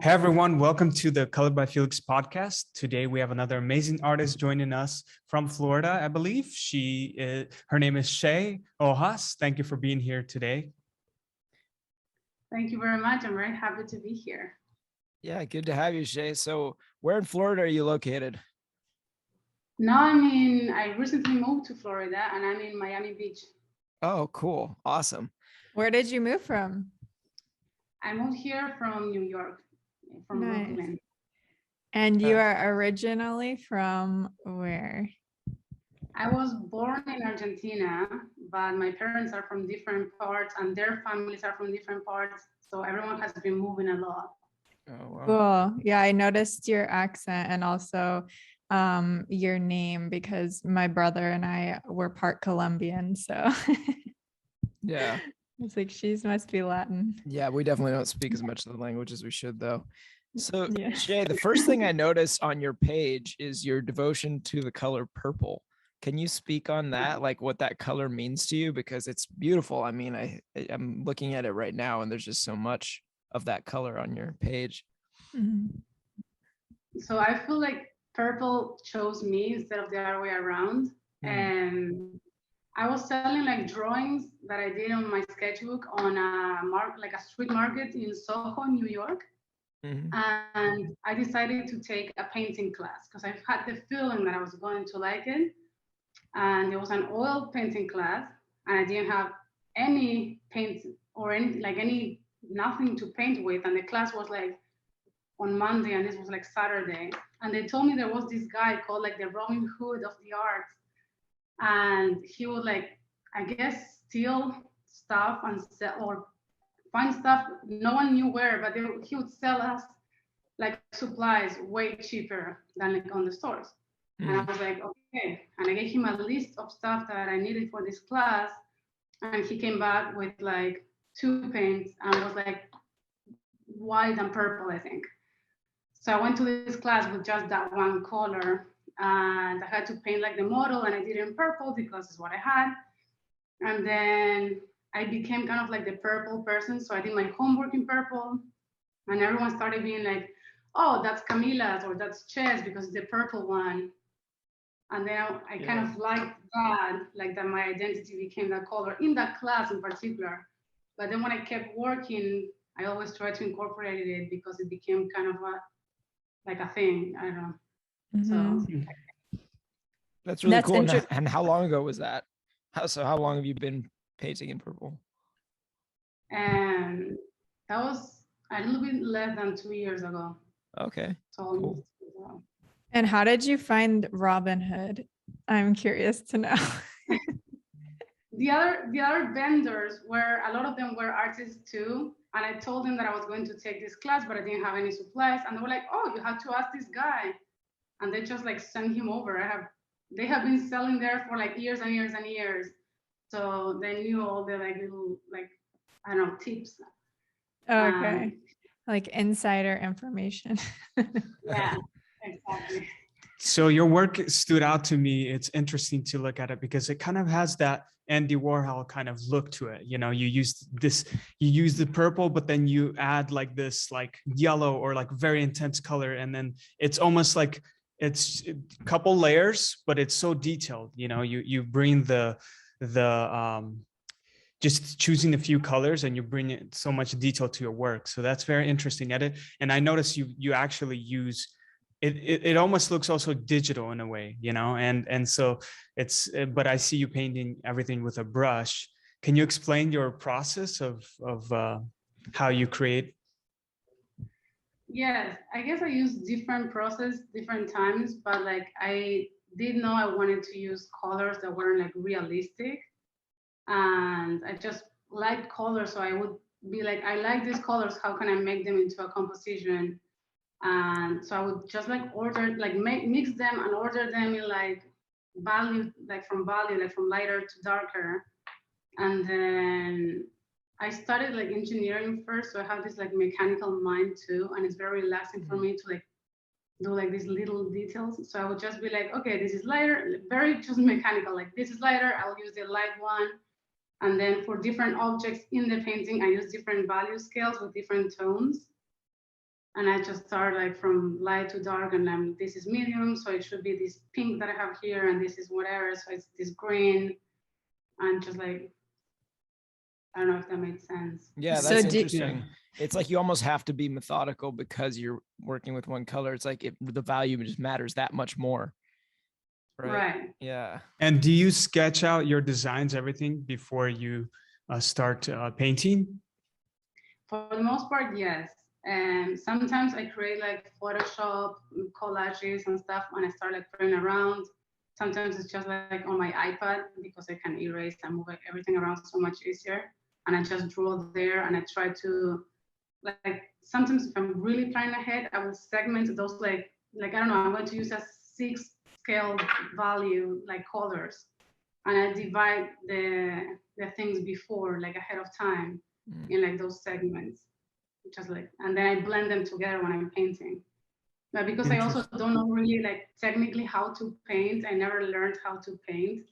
Hey everyone, welcome to the Colored by Felix podcast. Today we have another amazing artist joining us from Florida, I believe. Her name is Che Hojas. Thank you for being here today. Thank you very much. I'm very happy to be here. Yeah, good to have you, Che. So where in Florida are you located? Now I recently moved to Florida and I'm in Miami Beach. Oh, cool. Awesome. Where did you move from? I moved here from New York, from Nice. Brooklyn. And you are originally from where? I was born in Argentina, but my parents are from different parts and their families are from different parts. So everyone has been moving a lot. Oh, wow. Cool. Yeah, I noticed your accent and also your name because my brother and I were part Colombian. So Yeah. it's like she must be Latin. Yeah, we definitely don't speak as much of the language as we should, though. So, Yeah. Che, the first thing I noticed on your page is your devotion to the color purple. Can you speak on that, like what that color means to you? Because it's beautiful. I mean, I'm looking at it right now, and there's just so much of that color on your page. Mhm. So I feel like purple chose me instead of the other way around. And I was selling like drawings that I did on my sketchbook on a street market in Soho, New York. Mhm. And I decided to take a painting class because I had the feeling that I was going to like it. And it was an oil painting class, and I didn't have any paint or nothing to paint with. And the class was like on Monday, and this was like Saturday. And they told me there was this guy called like the Robin Hood of the arts, and he would like, I guess, steal stuff and sell or find stuff no one knew where, but he would sell us like supplies way cheaper than like on the stores. And I was like, okay. And I gave him a list of stuff that I needed for this class. And he came back with like 2 paints and was like white and purple, I think. So I went to this class with just that one color. And I had to paint like the model, and I did it in purple because it's what I had. And then I became kind of like the purple person. So I did my homework in purple. And everyone started being like, oh, that's Camila's or that's Che's because it's the purple one. And then I kind of liked that, like that my identity became that color in that class in particular. But then when I kept working, I always tried to incorporate it because it became kind of like a thing. I don't know. Mhm. So That's really That's cool. interesting. And how long ago was that? How long have you been painting in purple? and that was a little bit less than 2 years ago. Okay. So Cool. And how did you find Robin Hood? I'm curious to know. The other vendors were, a lot of them were artists too. And I told them that I was going to take this class, but I didn't have any supplies. And they were like, oh, you have to ask this guy. And they just like sent him over. They have been selling there for like years and years and years. So they knew all the like little, like, I don't know, tips. Okay. Like insider information. Yeah, exactly. So your work stood out to me. It's interesting to look at it because it kind of has that Andy Warhol kind of look to it. You know, you use the purple, but then you add like this like yellow or like very intense color. And then it's almost like it's a couple layers, but it's so detailed. You know, you bring the just choosing a few colors and you bring it so much detail to your work. So that's very interesting at it. And I noticed you actually use it almost looks also digital in a way, you know, and so it's, but I see you painting everything with a brush. Can you explain your process of how you create? Yes, I guess I use different process, different times, but like I did know I wanted to use colors that weren't like realistic. And I just liked colors. So I would be like, I like these colors, how can I make them into a composition? And so I would just like order, like mix them and order them in like value, like from lighter to darker. And then I started like engineering first. So I have this like mechanical mind too. And it's very relaxing for me to like do like these little details. So I would just be like, okay, this is lighter, very just mechanical. Like this is lighter, I'll use the light one. And then for different objects in the painting, I use different value scales with different tones. And I just start like from light to dark, and this is medium, so it should be this pink that I have here, and this is whatever, so it's this green, and just like, I don't know if that makes sense. Yeah, So that's do- interesting. It's like you almost have to be methodical because you're working with one color. It's like the value just matters that much more. Right. Yeah. And do you sketch out your designs, everything before you start painting? For the most part, yes. And sometimes I create like Photoshop collages and stuff when I start like playing around. Sometimes it's just like on my iPad because I can erase and move everything around so much easier. And I just draw there, and I try to like, sometimes if I'm really planning ahead, I will segment those like I don't know, I'm going to use a 6 scale value like colors, and I divide the things before like ahead of time in like those segments, just like, and then I blend them together when I'm painting. But because I also don't know really like technically how to paint, I never learned how to paint,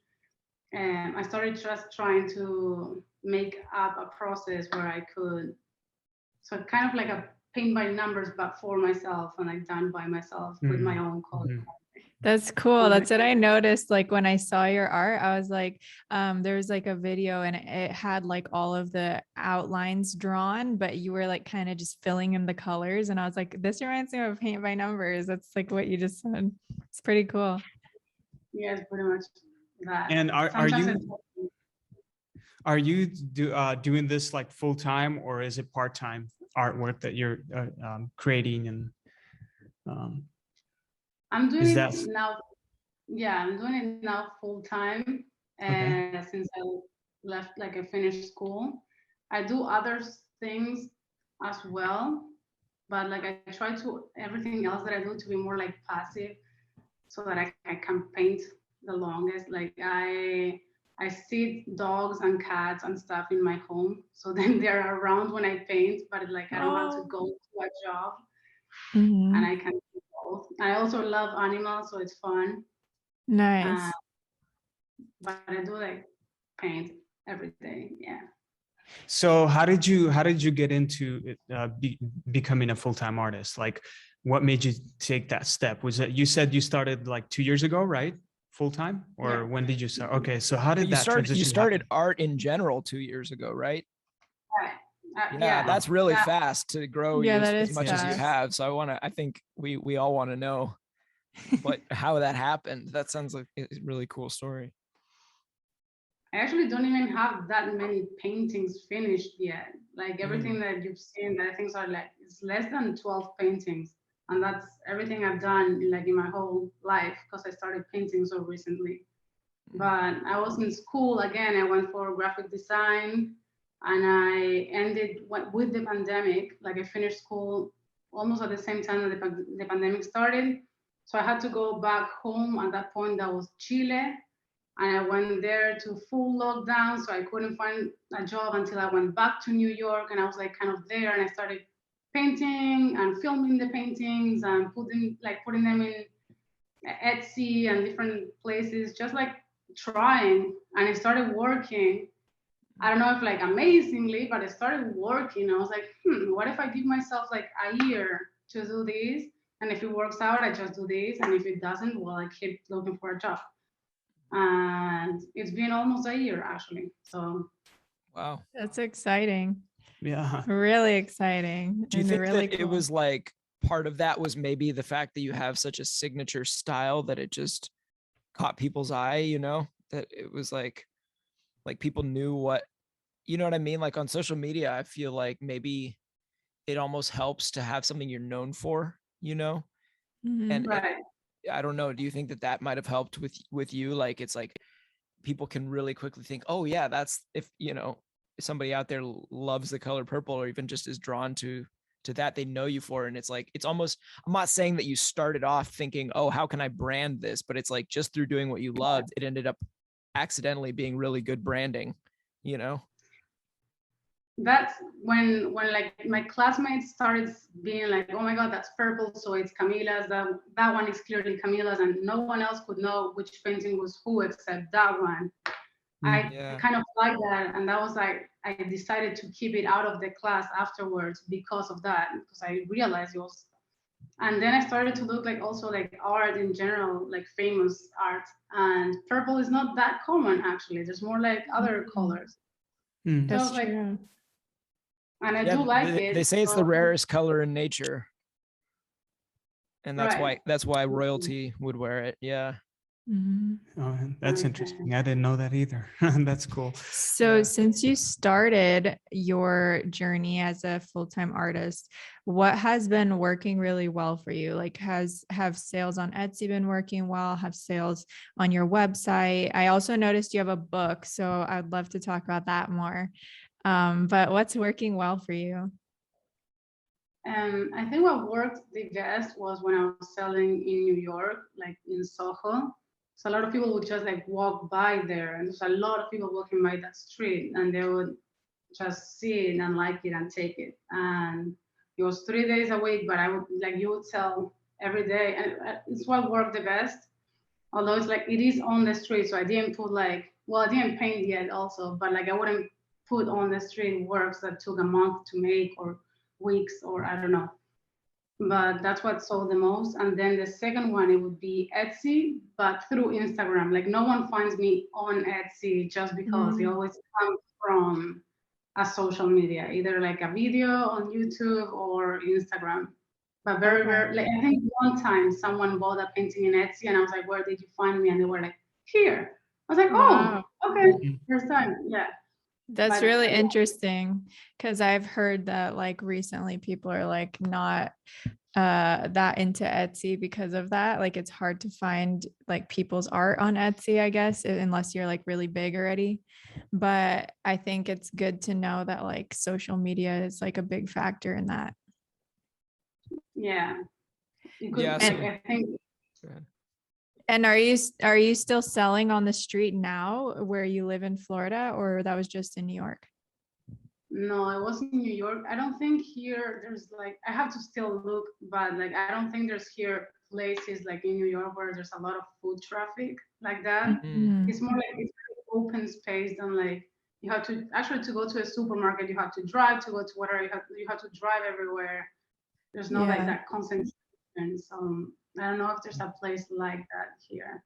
and I started just trying to make up a process where I could, so kind of like a paint by numbers, but for myself and like done by myself with my own color. That's cool. That's what I noticed. Like when I saw your art, I was like, there was like a video and it had like all of the outlines drawn, but you were like kind of just filling in the colors. And I was like, this reminds me of paint by numbers. That's like what you just said. It's pretty cool. Yeah, it's pretty much that. And are you doing this like full time, or is it part time artwork that you're creating? And I'm doing is it that now. Yeah, I'm doing it now full time. And since I left, like I finished school, I do other things as well. But like I try to everything else that I do to be more like passive, so that I can paint the longest. Like I see dogs and cats and stuff in my home, so then they're around when I paint, but like I don't have to go to a job, and I can do both. I also love animals, so it's fun. Nice. But I do like paint every day. Yeah. so? How did you get into becoming a full time artist? Like, what made you take that step? Was it, you said you started like 2 years ago, right? Full time, or Yeah. when did you start? Okay, so how did You that transition you started happen? art in general 2 years ago, right? Right. Yeah, that's really fast to grow Yeah, you that as is much as you fast. have. So I think we all want to know how that happened. That sounds like a really cool story. I actually don't even have that many paintings finished yet. Like everything that you've seen, that I think are like, it's less than 12 paintings. And that's everything I've done like in my whole life, because I started painting so recently. But I was in school again. I went for graphic design, and I ended with the pandemic. Like I finished school almost at the same time that the pandemic started. So I had to go back home. At that point, that was Chile. And I went there to full lockdown. So I couldn't find a job until I went back to New York. And I was like kind of there, and I started painting and filming the paintings and putting them in Etsy and different places, just like trying. And it started working. I don't know if like amazingly, but it started working. I was like, what if I give myself like a year to do this? And if it works out, I just do this. And if it doesn't, well, I keep looking for a job. And it's been almost a year actually. So Wow. That's exciting. Yeah. Really exciting. Do you and think really that it was like part of that was maybe the fact that you have such a signature style that it just caught people's eye, that it was like people knew what, you know what I mean? Like on social media, I feel like maybe it almost helps to have something you're known for, and right. I don't know. Do you think that might have helped with you? Like, it's like people can really quickly think, oh yeah, that's if somebody out there loves the color purple, or even just is drawn to that, they know you for it. And it's like, it's almost, I'm not saying that you started off thinking, oh, how can I brand this? But it's like, just through doing what you loved, it ended up accidentally being really good branding, That's when like my classmates started being like, oh my god, that's purple, so it's Camila's, that one is clearly Camila's, and no one else could know which painting was who except that one. I Yeah. kind of like that, and that was like I decided to keep it out of the class afterwards because of that, because I realized it was. And then I started to look like also like art in general, like famous art, and purple is not that common actually. There's more like other colors. Mm. So I That's was like, true. and I Yeah, do like they it. say it's the So, rarest color in nature, and right. that's why royalty would wear it. Yeah. Mhm. Oh, that's Okay. interesting. I didn't know that either. That's cool. So, Yeah. since you started your journey as a full-time artist, what has been working really well for you? Like, have sales on Etsy been working well? Have sales on your website? I also noticed you have a book, so I'd love to talk about that more. But what's working well for you? I think what worked the best was when I was selling in New York, like in Soho. So a lot of people would just like walk by there, and there's a lot of people walking by that street, and they would just see it and like it and take it. And it was 3 days a week, but I would like you would sell every day, and it's what worked the best. Although it's like it is on the street, so I didn't put like well, I didn't paint yet also, but like I wouldn't put on the street works that took a month to make or weeks or I don't know. But that's what sold the most. And then the second one, it would be Etsy, but through Instagram. Like no one finds me on Etsy just because they Mm. always come from a social media, either like a video on YouTube or Instagram. But very Okay. rare. Like I think one time someone bought a painting in Etsy, and I was like, "Where did you find me?" And they were like, "Here." I was like, "Oh, Wow. okay, Mhm. first time, yeah." That's But really interesting because I've heard that like recently people are like not that into Etsy because of that. Like it's hard to find like people's art on Etsy, I guess, unless you're like really big already. But I think it's good to know that like social media is like a big factor in that. yeah, you Yeah. could like So And I think go ahead. and are you still selling on the street now where you live in Florida, or that was just in New York? no, it was in New York. I don't think here there's like I have to still look, but like I don't think there's here places like in New York where there's a lot of foot traffic like that. Mm. It's more like it's very open space than like you have to actually to go to a supermarket, you have to drive to go to whatever you have to drive everywhere. There's no like Yeah. that concentration. So I don't know if there's a place like that here.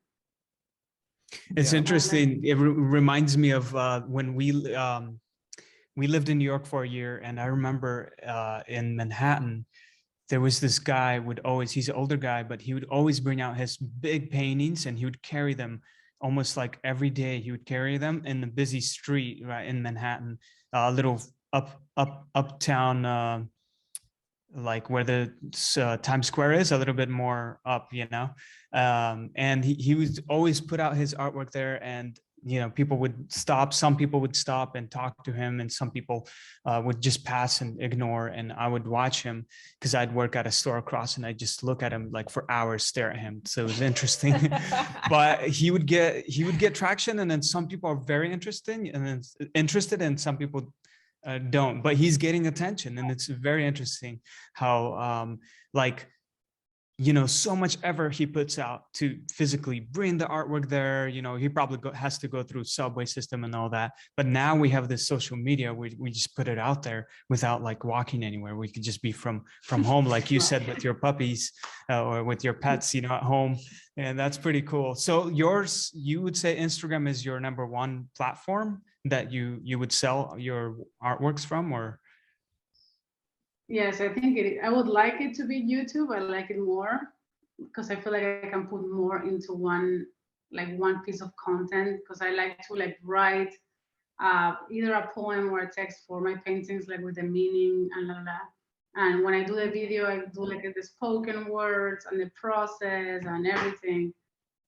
It's Yeah. But like interesting. It reminds me of when we lived in New York for a year, and I remember in Manhattan there was this guy would always, he's an older guy, but he would always bring out his big paintings and he would carry them almost like every day. He would carry them in the busy street right in Manhattan, a little uptown, like where the Times Square is, a little bit more up, you know. And he would always put out his artwork there, and people would stop. Some people would stop and talk to him, and some people would just pass and ignore. And I would watch him because I'd work at a store across, and I'd just look at him like for hours, stare at him. So it was interesting. But he would get traction, and then some people are very interested, and some people don't, but he's getting attention, and it's very interesting how like so much effort he puts out to physically bring the artwork there. He probably has to go through subway system and all that, but now we have this social media, we just put it out there without like walking anywhere. We could just be from home, like you said, with your puppies or with your pets, at home. And that's pretty cool. So you would say Instagram is your number one platform that you would sell your artworks from, or? yes, I think I would like it to be YouTube. I like it more because I feel like I can put more into one piece of content because I like to like write either a poem or a text for my paintings, like with the meaning and la la la. And when I do the video, I do like the spoken words and the process and everything.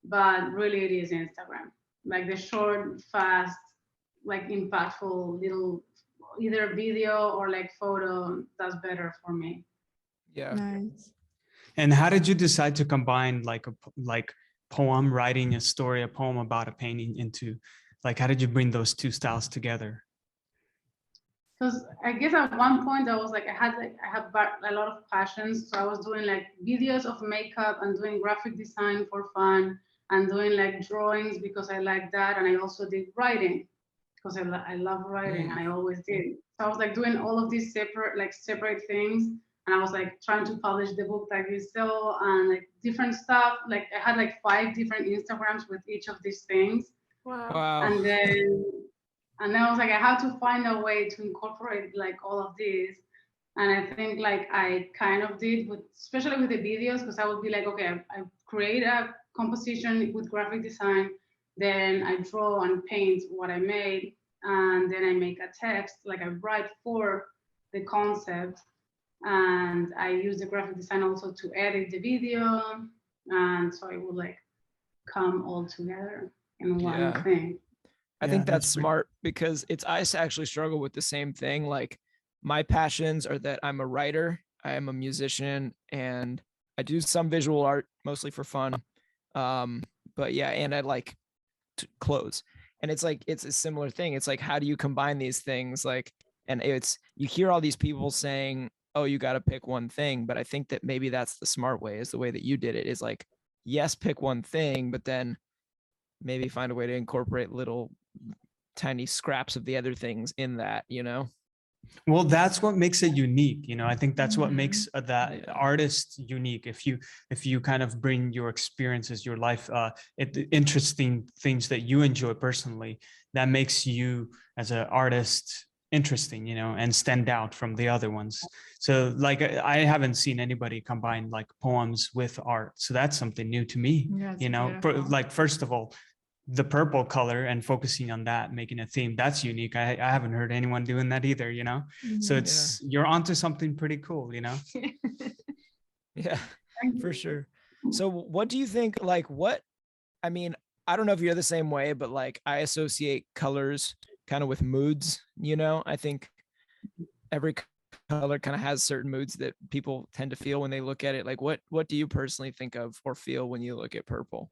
But really, it is Instagram, like the short, fast, like impactful little either video or like photo. That's better for me. Yeah. Nice. And how did you decide to combine like poem writing, a story, a poem about a painting into, like, how did you bring those two styles together? Because I guess at one point I was like I had a lot of passions, so I was doing like videos of makeup and doing graphic design for fun, and doing like drawings because I like that. And I also did writing because I love writing and I always did. So I was like doing all of these separate things. And I was like trying to publish the book that you saw and like different stuff. Like I had like 5 different Instagrams with each of these things. Wow. And then I was like, I have to find a way to incorporate like all of these. And I think like I kind of did with, especially with the videos, because I would be like, okay, I create a composition with graphic design, then I draw and paint what I made, and then I make a text, like I write for the concept, and I use the graphic design also to edit the video, and so it would like come all together in one thing. I think that's smart because I actually struggle with the same thing. Like my passions are that I'm a writer, I am a musician, and I do some visual art mostly for fun. But yeah, and I like clothes. And it's like, it's a similar thing. It's like, how do you combine these things? Like, and you hear all these people saying, oh, you got to pick one thing. But I think that maybe that's the smart way, is the way that you did it, is like, yes, pick one thing, but then maybe find a way to incorporate little tiny scraps of the other things in that, you know? Well, that's what makes it unique. I think that's what makes that artist unique. If you kind of bring your experiences, your life, interesting things that you enjoy personally, that makes you as an artist interesting, and stand out from the other ones. So like, I haven't seen anybody combine like poems with art. So that's something new to me, like, first of all, the purple color and focusing on that, making a theme, that's unique. I haven't heard anyone doing that either, so you're onto something pretty cool. Yeah, for sure. So what do you think, like, I mean, I don't know if you're the same way, but like I associate colors kind of with moods, I think every color kind of has certain moods that people tend to feel when they look at it. Like what do you personally think of or feel when you look at purple?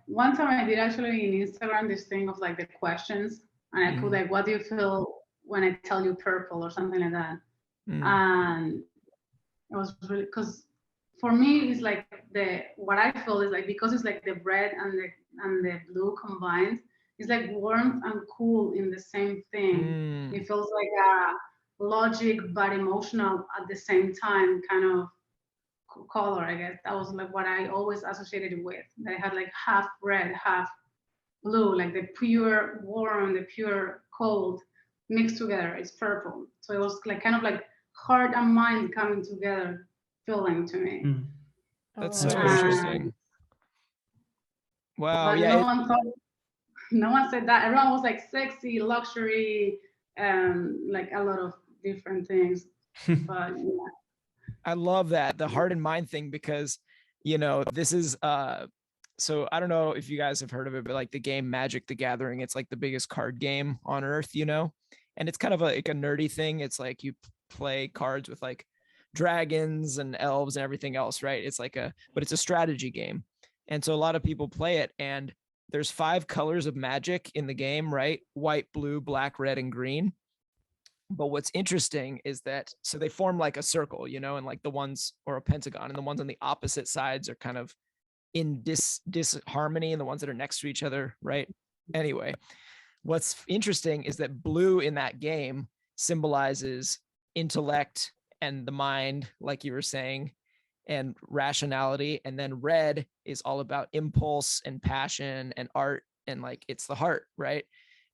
One time I did actually in Instagram this thing of like the questions, and I put like, what do you feel when I tell you purple or something like that? And it was really, because for me it's like what I feel is like, because it's like the red and the blue combined, it's like warm and cool in the same thing. It feels like a logic but emotional at the same time kind of color. I guess that was like what I always associated it with. That I had like half red, half blue, like the pure warm, the pure cold mixed together. It's purple. So it was like kind of like heart and mind coming together feeling to me. That's so interesting. Wow. Yeah. No one said that. Everyone was like sexy, luxury, like a lot of different things. But yeah. I love that, the heart and mind thing, because this is so I don't know if you guys have heard of it, but like the game Magic the Gathering, it's like the biggest card game on earth, and it's kind of like a nerdy thing. It's like you play cards with like dragons and elves and everything else, right? It's like but it's a strategy game. And so a lot of people play it, and there's 5 colors of magic in the game, right? White, blue, black, red, and green. But what's interesting is that, so they form like a circle, and like the ones, or a pentagon, and the ones on the opposite sides are kind of in disharmony, and the ones that are next to each other, right? Anyway, what's interesting is that blue in that game symbolizes intellect and the mind, like you were saying, and rationality. And then red is all about impulse and passion and art, and like it's the heart, right?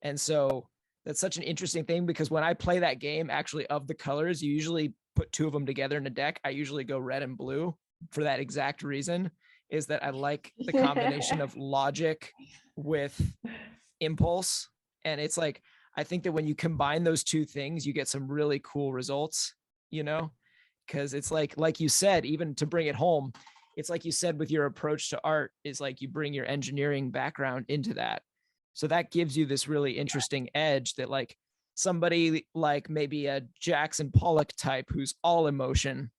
And so that's such an interesting thing, because when I play that game, actually, of the colors, you usually put 2 of them together in a deck. I usually go red and blue for that exact reason, is that I like the combination of logic with impulse. And it's like, I think that when you combine those 2 things, you get some really cool results, because it's like you said, even to bring it home, it's like you said with your approach to art, is like you bring your engineering background into that. So that gives you this really interesting edge that like somebody like maybe a Jackson Pollock type who's all emotion,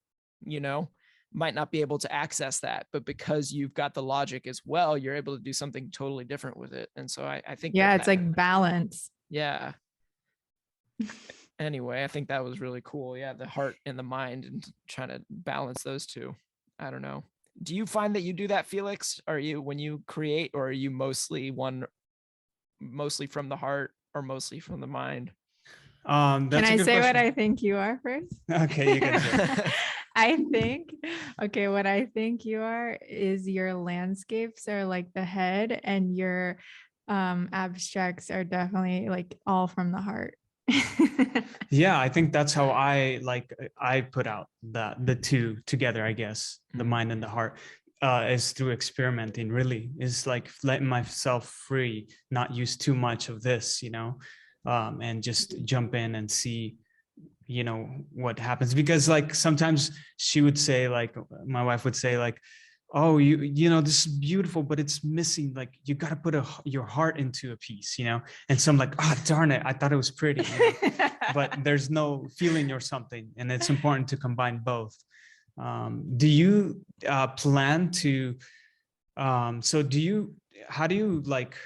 might not be able to access that. But because you've got the logic as well, you're able to do something totally different with it. And so I think it's like balance. Yeah. Anyway, I think that was really cool. Yeah, the heart and the mind, and trying to balance those 2. I don't know. Do you find that you do that, Felix? Are you, when you create, or are you mostly from the heart or mostly from the mind? Can That's a I good say what question. I think you are first? Okay, you can say. I think, okay, what I think you are is your landscapes are like the head, and your abstracts are definitely like all from the heart. Yeah, I think that's how I put out the two together, I guess, the mind and the heart, is through experimenting. Really, is like letting myself free, not use too much of this, and just jump in and see, what happens. Because like sometimes she would say, like my wife would say, like, oh, this is beautiful, but it's missing, like you got to put your heart into a piece, and so I'm like, oh darn it, I thought it was pretty, but there's no feeling or something, and it's important to combine both. Do you plan to so how do you like,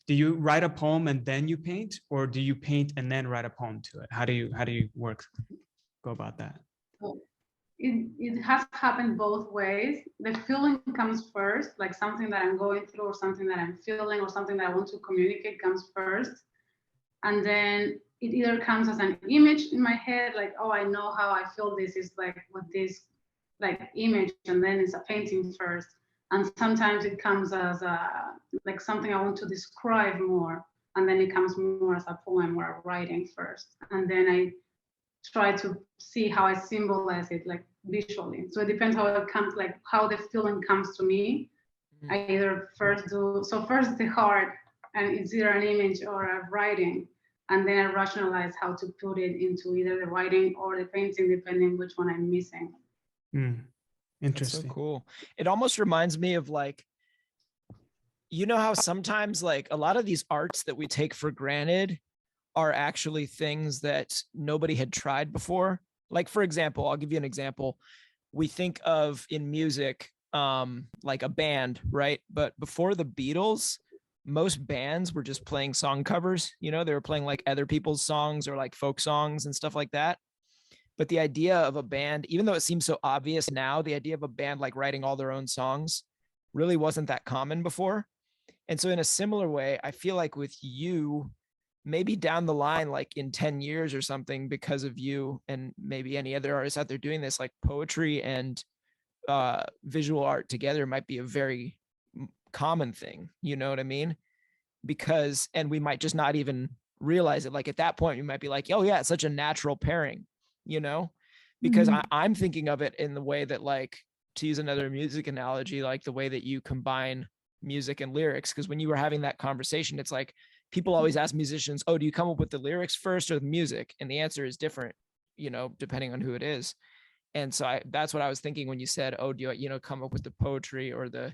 do you write a poem and then you paint, or do you paint and then write a poem to it? How do you go about that? So it has happened both ways. The feeling comes first, like something that I'm going through or something that I'm feeling or something that I want to communicate comes first. And then it either comes as an image in my head, like, oh, I know how I feel this is like with this like image, and then it's a painting first. And sometimes it comes as like something I want to describe more, and then it comes more as a poem or a writing first. And then I try to see how I symbolize it, like visually. So it depends how it comes, like how the feeling comes to me. I either first the heart, and it's either an image or a writing, and then I rationalize how to put it into either the writing or the painting, depending which one I'm missing. Interesting. That's so cool. It almost reminds me of like, how sometimes like a lot of these arts that we take for granted are actually things that nobody had tried before. Like, for example, I'll give you an example. We think of in music, like a band, right? But before the Beatles, most bands were just playing song covers. They were playing like other people's songs or like folk songs and stuff like that. But the idea of a band, even though it seems so obvious now, the idea of a band like writing all their own songs really wasn't that common before. And so in a similar way, I feel like with you, maybe down the line, like in 10 years or something, because of you and maybe any other artists out there doing this, like poetry and visual art together might be a very common thing. You know what I mean? And we might just not even realize it. Like at that point, we might be like, oh yeah, it's such a natural pairing, because I'm thinking of it in the way that, like, to use another music analogy, like the way that you combine music and lyrics. Because when you were having that conversation, it's like, people always ask musicians, oh, do you come up with the lyrics first or the music? And the answer is different, depending on who it is. And so that's what I was thinking when you said, oh, do you, come up with the poetry or the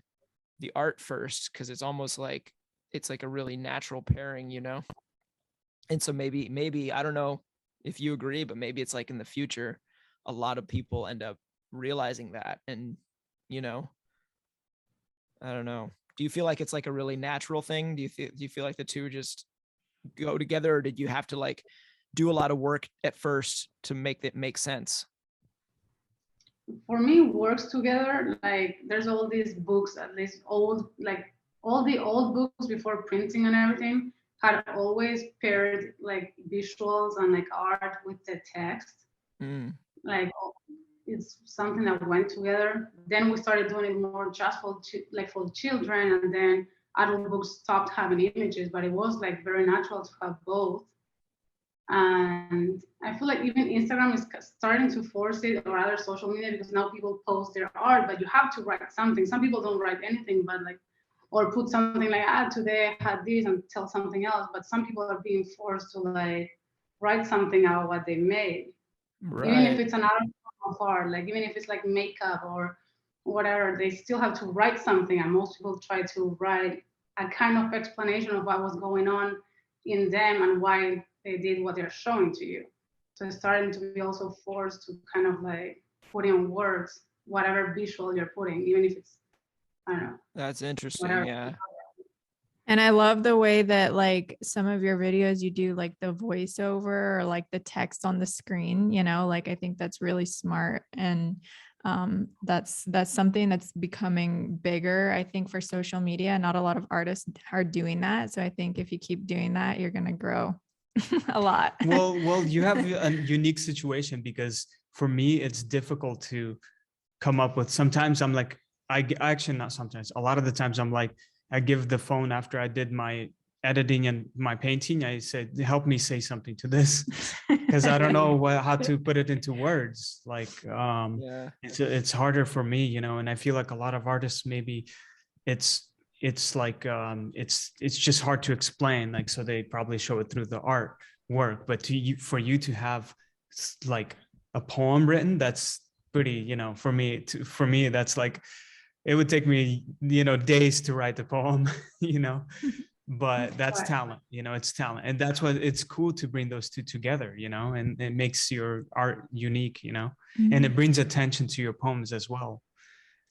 art first? Because it's almost like it's like a really natural pairing, And so maybe, I don't know if you agree, but maybe it's like in the future, a lot of people end up realizing that. And, I don't know. Do you feel like it's like a really natural thing? Do you feel like the two just go together, or did you have to like do a lot of work at first to make it make sense? For me, it works together. Like there's all these books, at least old, like all the old books before printing and everything had always paired like visuals and like art with the text. Like it's something that went together. Then we started doing it more just for children, and then adult books stopped having images, but it was like very natural to have both. And I feel like even Instagram is starting to force it, or other social media, because now people post their art, but you have to write something. Some people don't write anything, but like, or put something like, today I had this, and tell something else. But some people are being forced to like write something out of what they made. Right. Even if it's an art, like even if it's like makeup or whatever, they still have to write something. And most people try to write a kind of explanation of what was going on in them and why they did what they're showing to you. So it's starting to be also forced to kind of like put in words whatever visual you're putting, even if it's, I don't know. That's interesting. Whatever. Yeah. And I love the way that like some of your videos, you do like the voiceover or like the text on the screen, you know, like I think that's really smart. And that's something that's becoming bigger, I think, for social media. Not a lot of artists are doing that. So I think if you keep doing that, you're going to grow a lot. Well, you have a unique situation because for me, it's difficult to come up with. Sometimes I'm like, actually not sometimes, a lot of the times I'm like, I give the phone after I did my editing and my painting. I said, help me say something to this because I don't know how to put it into words. Like, Yeah. it's harder for me, you know, and I feel like a lot of artists, maybe it's like, it's just hard to explain. Like, so they probably show it through the art work, but for you to have like a poem written, that's pretty, you know, for me, that's like, it would take me, you know, days to write the poem, you know, but that's Right. talent, you know, it's talent. And that's what it's cool to bring those two together, you know, and it makes your art unique, you know, and it brings attention to your poems as well.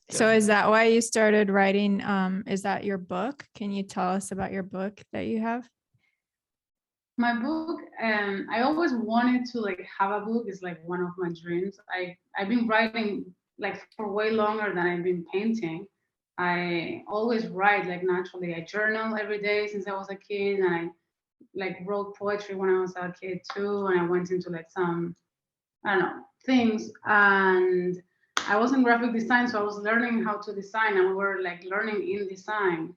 So is that why you started writing? Is that your book? Can you tell us about your book that you have? My book, I always wanted to like have a book. It's like one of my dreams. I've been writing like for way longer than I've been painting. I always write like naturally. I journal every day since I was a kid, and I like wrote poetry when I was a kid too. And I went into like some, I don't know, things. And I was in graphic design, so I was learning how to design, and we were like learning in design.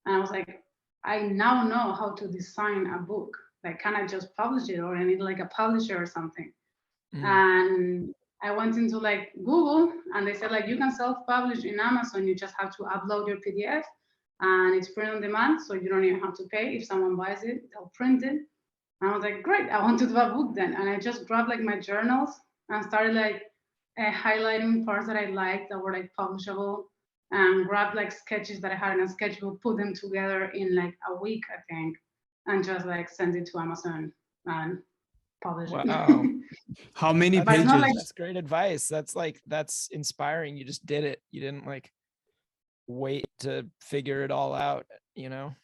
And I was like, I now know how to design a book. Like, can I just publish it, or I need like a publisher or something? And I went into like Google, and they said like you can self-publish in Amazon. You just have to upload your PDF, and it's print on demand, so you don't even have to pay. If someone buys it, they'll print it. And I was like, great, I want to do a book then. And I just grabbed like my journals and started like highlighting parts that I liked that were like publishable, and grabbed like sketches that I had in a sketchbook, put them together in like a week, I think, and just like send it to Amazon and publish it. Wow. How many That's, But it's not like- pages? that's great advice. That's inspiring. You just did it. You didn't like wait to figure it all out, you know?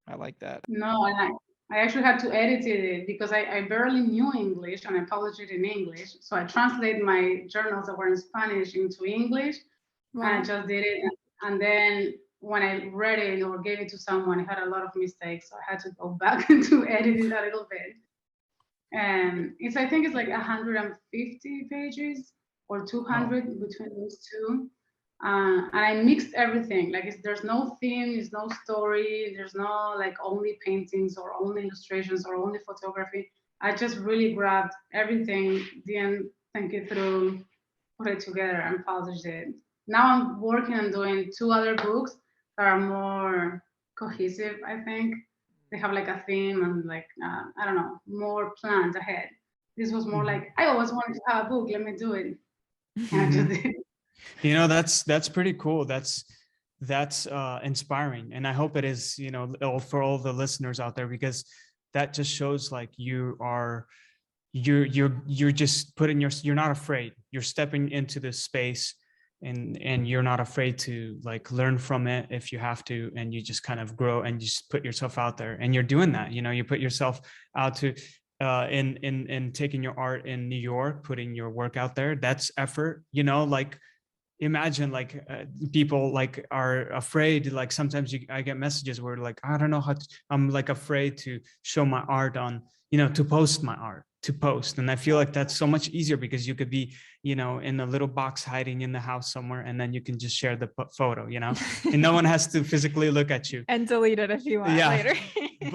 I like that. No, and I actually had to edit it because I barely knew English, and I published it in English. So I translated my journals that were in Spanish into English. And I just did it. And then when I read it or gave it to someone, it had a lot of mistakes. So I had to go back to edit it a little bit. And I think it's like 150 pages or 200 between those two. And I mixed everything. Like there's no theme, there's no story, there's no like only paintings or only illustrations or only photography. I just really grabbed everything, didn't think it through, put it together, and published it. Now I'm working on doing 2 other books that are more cohesive, I think. They have like a theme and like, I don't know, more planned ahead. This was more like, I always wanted to have a book, let me do it. And I just did. You know, that's pretty cool. That's inspiring. And I hope it is, you know, for all the listeners out there, because that just shows like you're just you're not afraid. You're stepping into this space, and you're not afraid to like learn from it if you have to, and you just kind of grow and just put yourself out there, and you're doing that. You know, you put yourself out to in taking your art in New York, putting your work out there. That's effort, you know, like imagine like people like are afraid. Like sometimes I get messages where like, I don't know how to, I'm like afraid to show my art on, you know, to post my art, to post. And I feel like that's so much easier because you could be, you know, in a little box hiding in the house somewhere, and then you can just share the photo, you know, and no one has to physically look at you And delete it if you want later.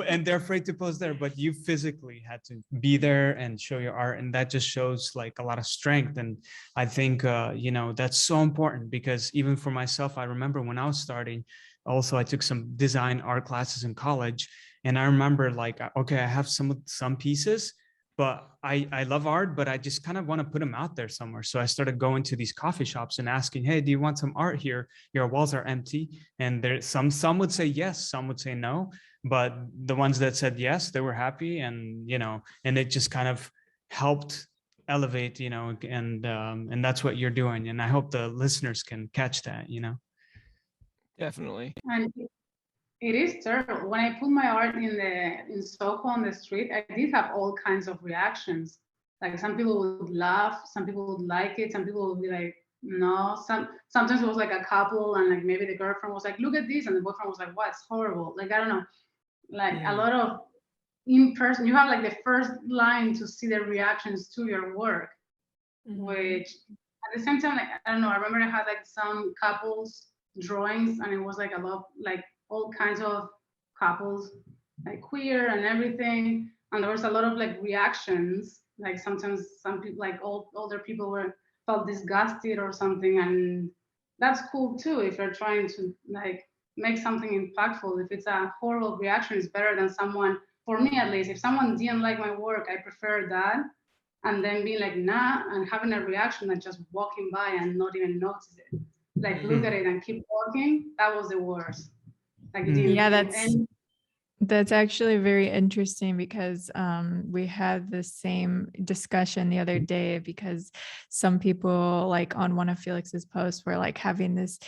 And they're afraid to post there, but you physically had to be there and show your art, and that just shows like a lot of strength. And I think you know, that's so important, because even for myself, I remember when I was starting, also I took some design art classes in college, and I remember like, okay, I have some pieces, but I love art, but I just kind of want to put them out there somewhere. So I started going to these coffee shops and asking, hey, do you want some art here? Your walls are empty. And there's some would say yes, some would say no. But the ones that said yes, they were happy. And, you know, and it just kind of helped elevate, you know, and that's what you're doing. And I hope the listeners can catch that, you know. Definitely. And It is terrible. When I put my art in Soho on the street, I did have all kinds of reactions. Like some people would laugh, some people would like it, some people would be like, no. Sometimes it was like a couple, and like maybe the girlfriend was like, look at this, and the boyfriend was like, what? It's horrible. Like I don't know. Like a lot of in person, you have like the first line to see the reactions to your work, which at the same time, like I don't know. I remember I had like some couples drawings, and it was like a lot, like all kinds of couples, like queer and everything. And there was a lot of like reactions. Like sometimes some people, like older people, were felt disgusted or something, and that's cool too if you're trying to like make something impactful. If it's a horrible reaction, it's better than someone. For me, at least, if someone didn't like my work, I prefer that and then being like nah and having a reaction and just walking by and not even notice it, like look at it and keep walking. That was the worst. Like you didn't Yeah, feel any. that's actually very interesting because we had the same discussion the other day because some people like on one of Felix's posts were like having this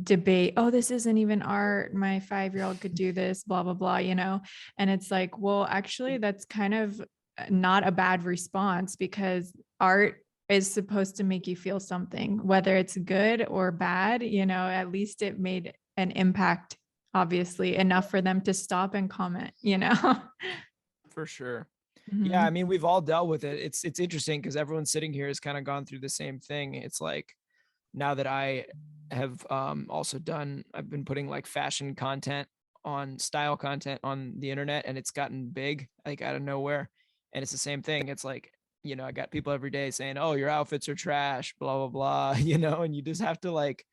debate, oh, this isn't even art, my 5-year-old could do this, blah blah blah, you know. And it's like, well, actually that's kind of not a bad response because art is supposed to make you feel something, whether it's good or bad, you know. At least it made an impact, obviously enough for them to stop and comment, you know. For sure. Mhm. Yeah, I mean, we've all dealt with it. It's interesting because everyone sitting here has kind of gone through the same thing. It's like now that I have also done, I've been putting like fashion content on style content on the internet, and it's gotten big like out of nowhere. And it's the same thing. It's like, you know, I got people every day saying, oh, your outfits are trash, blah blah blah, you know. And you just have to like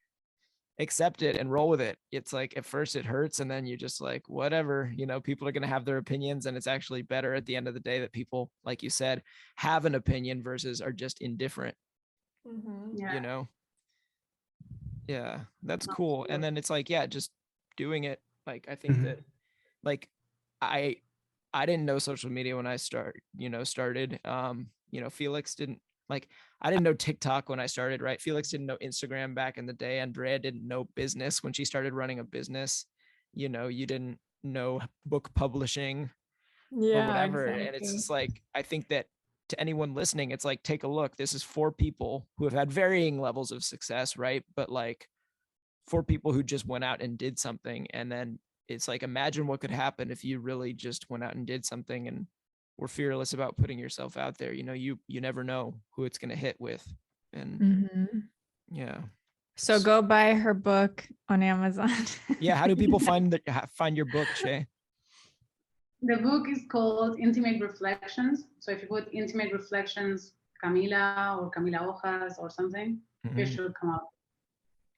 accept it and roll with it. It's like at first it hurts, and then you just like whatever, you know. People are going to have their opinions, and it's actually better at the end of the day that people, like you said, have an opinion versus are just indifferent. Yeah. You know. Yeah, that's cool. And then it's like, yeah, just doing it. Like I think that like I I didn't know social media when I started. You know, Felix didn't, like, I didn't know TikTok when I started, right? Felix didn't know Instagram back in the day. Andrea didn't know business when she started running a business. You know, you didn't know book publishing or whatever. And it's just like, I think that to anyone listening, it's like, take a look. This is 4 people who have had varying levels of success, right? But like 4 people who just went out and did something. And then it's like, imagine what could happen if you really just went out and did something and were fearless about putting yourself out there. You know, you never know who it's going to hit with. And yeah. So go buy her book on Amazon. Yeah. How do people find your book, Che? The book is called Intimate Reflections. So if you put Intimate Reflections Camila or Camila Hojas or something, it should come up.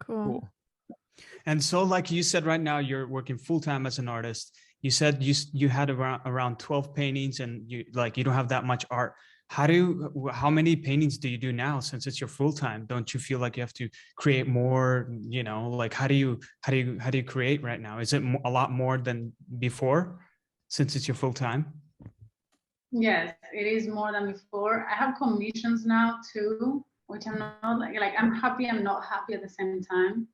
Cool. And so, like you said, right now you're working full time as an artist. You said you had around 12 paintings, and you don't have that much art. How many paintings do you do now since it's your full time? Don't you feel like you have to create more? You know, like how do you create right now? Is it a lot more than before since it's your full time? Yes, it is more than before. I have commissions now too, which I'm not like I'm happy, I'm not happy at the same time.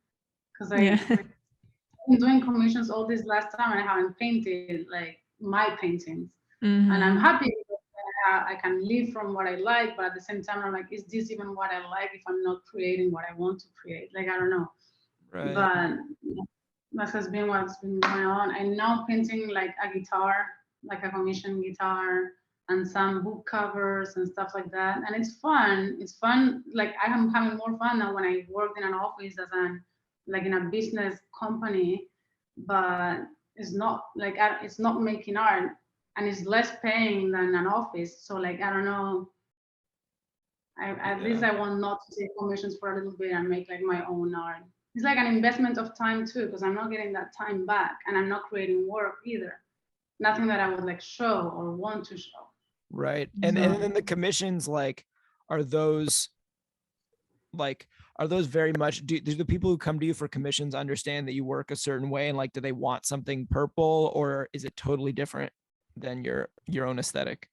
Because I've been doing commissions all this last time and I haven't painted like my paintings. And I'm happy because I can live from what I like, but at the same time, I'm like, is this even what I like if I'm not creating what I want to create? Like, I don't know. Right. But that has been what's been going on. I'm now painting like a guitar, like a commission guitar, and some book covers and stuff like that. And it's fun. It's fun. Like I am having more fun now when I worked in an office as like in a business company, but it's not like it's not making art, and it's less paying than an office. So like I don't know. At least I want not to take commissions for a little bit and make like my own art. It's like an investment of time too, because I'm not getting that time back, and I'm not creating work either. Nothing that I would like show or want to show. Right. And then the commissions, like, are those very much, do the people who come to you for commissions understand that you work a certain way, and like, do they want something purple, or is it totally different than your own aesthetic?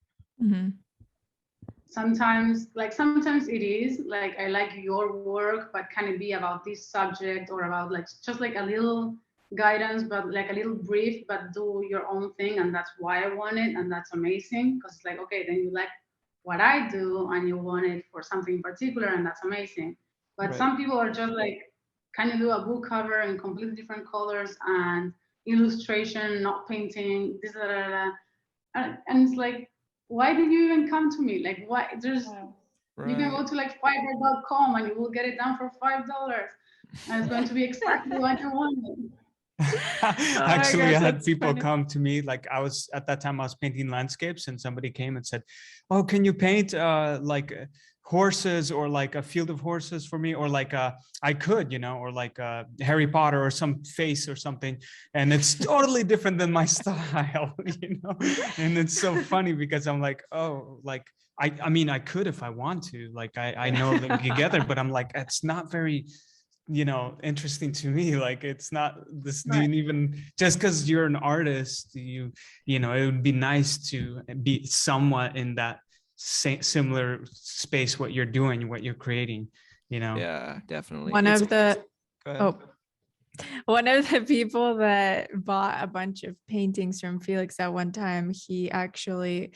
Sometimes it is like, I like your work, but can it be about this subject or about like just like a little guidance, but like a little brief, but do your own thing. And that's why I want it. And that's amazing. Because it's like, okay, then you like what I do and you want it for something in particular, and that's amazing. But Right. some people are just like, can you do a book cover in completely different colors and illustration, not painting, this, da, da, da. And it's like, why did you even come to me? Like, why? There's You can go to like fiverr.com and you will get it done for $5. And it's going to be exactly what you want. Actually, gosh, I had that's people funny. come to me, like I was at that time I was painting landscapes, and somebody came and said, oh, can you paint like horses, or like a field of horses for me, or like I could, or like Harry Potter or some face or something, and it's totally different than my style. And it's so funny because I'm like, oh, like I mean I could if I want to, like I know them together, but I'm like, it's not very interesting to me. Like it's not this Right. even just because you're an artist, it would be nice to be somewhat in that similar space, what you're doing, what you're creating. Yeah, definitely. One It's of the Go ahead. oh, one of the people that bought a bunch of paintings from Felix at one time, he actually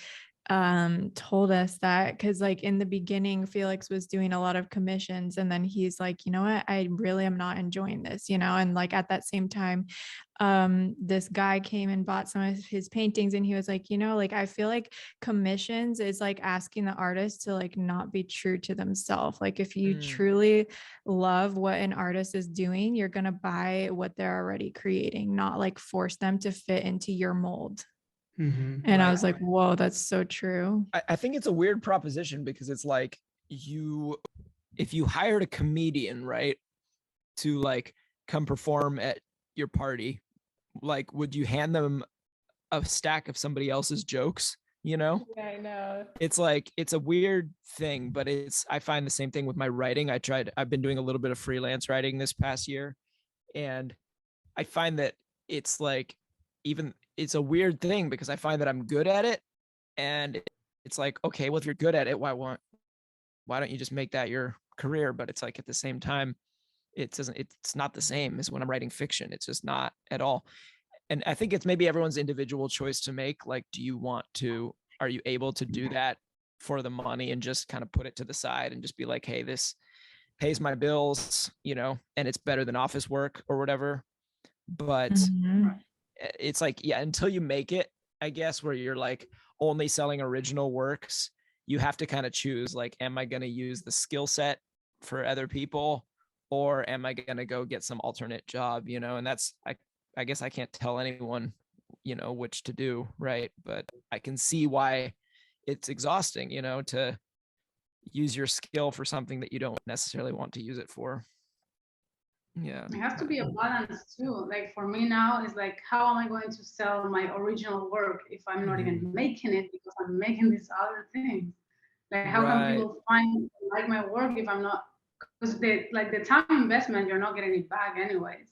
told us that, because like in the beginning Felix was doing a lot of commissions, and then he's like, you know what, I really am not enjoying this, and like at that same time this guy came and bought some of his paintings, and he was like, like I feel like commissions is like asking the artist to like not be true to themselves. Like if you truly love what an artist is doing, you're going to buy what they're already creating, not like force them to fit into your mold. Mm-hmm. And I was like, whoa, that's so true. I think it's a weird proposition, because it's like if you hired a comedian, right, to like come perform at your party, like would you hand them a stack of somebody else's jokes? Yeah, I know. It's like, it's a weird thing, but I find the same thing with my writing. I've been doing a little bit of freelance writing this past year, and I find that it's like, it's a weird thing, because I find that I'm good at it, and it's like, okay, well, if you're good at it, why don't you just make that your career? But it's like, at the same time, it's not the same as when I'm writing fiction. It's just not at all. And I think it's maybe everyone's individual choice to make. Like, are you able to do that for the money and just kind of put it to the side and just be like, hey, this pays my bills, and it's better than office work or whatever. But it's like, yeah, until you make it, I guess, where you're like only selling original works, you have to kind of choose, like, am I going to use the skill set for other people, or am I going to go get some alternate job, and that's, I guess I can't tell anyone, which to do, right? But I can see why it's exhausting, to use your skill for something that you don't necessarily want to use it for. Yeah. It has to be a balance too. Like for me now, it's like, how am I going to sell my original work if I'm not even making it because I'm making these other things? Like how can people like my work if I'm not? Because the time investment, you're not getting it back anyways,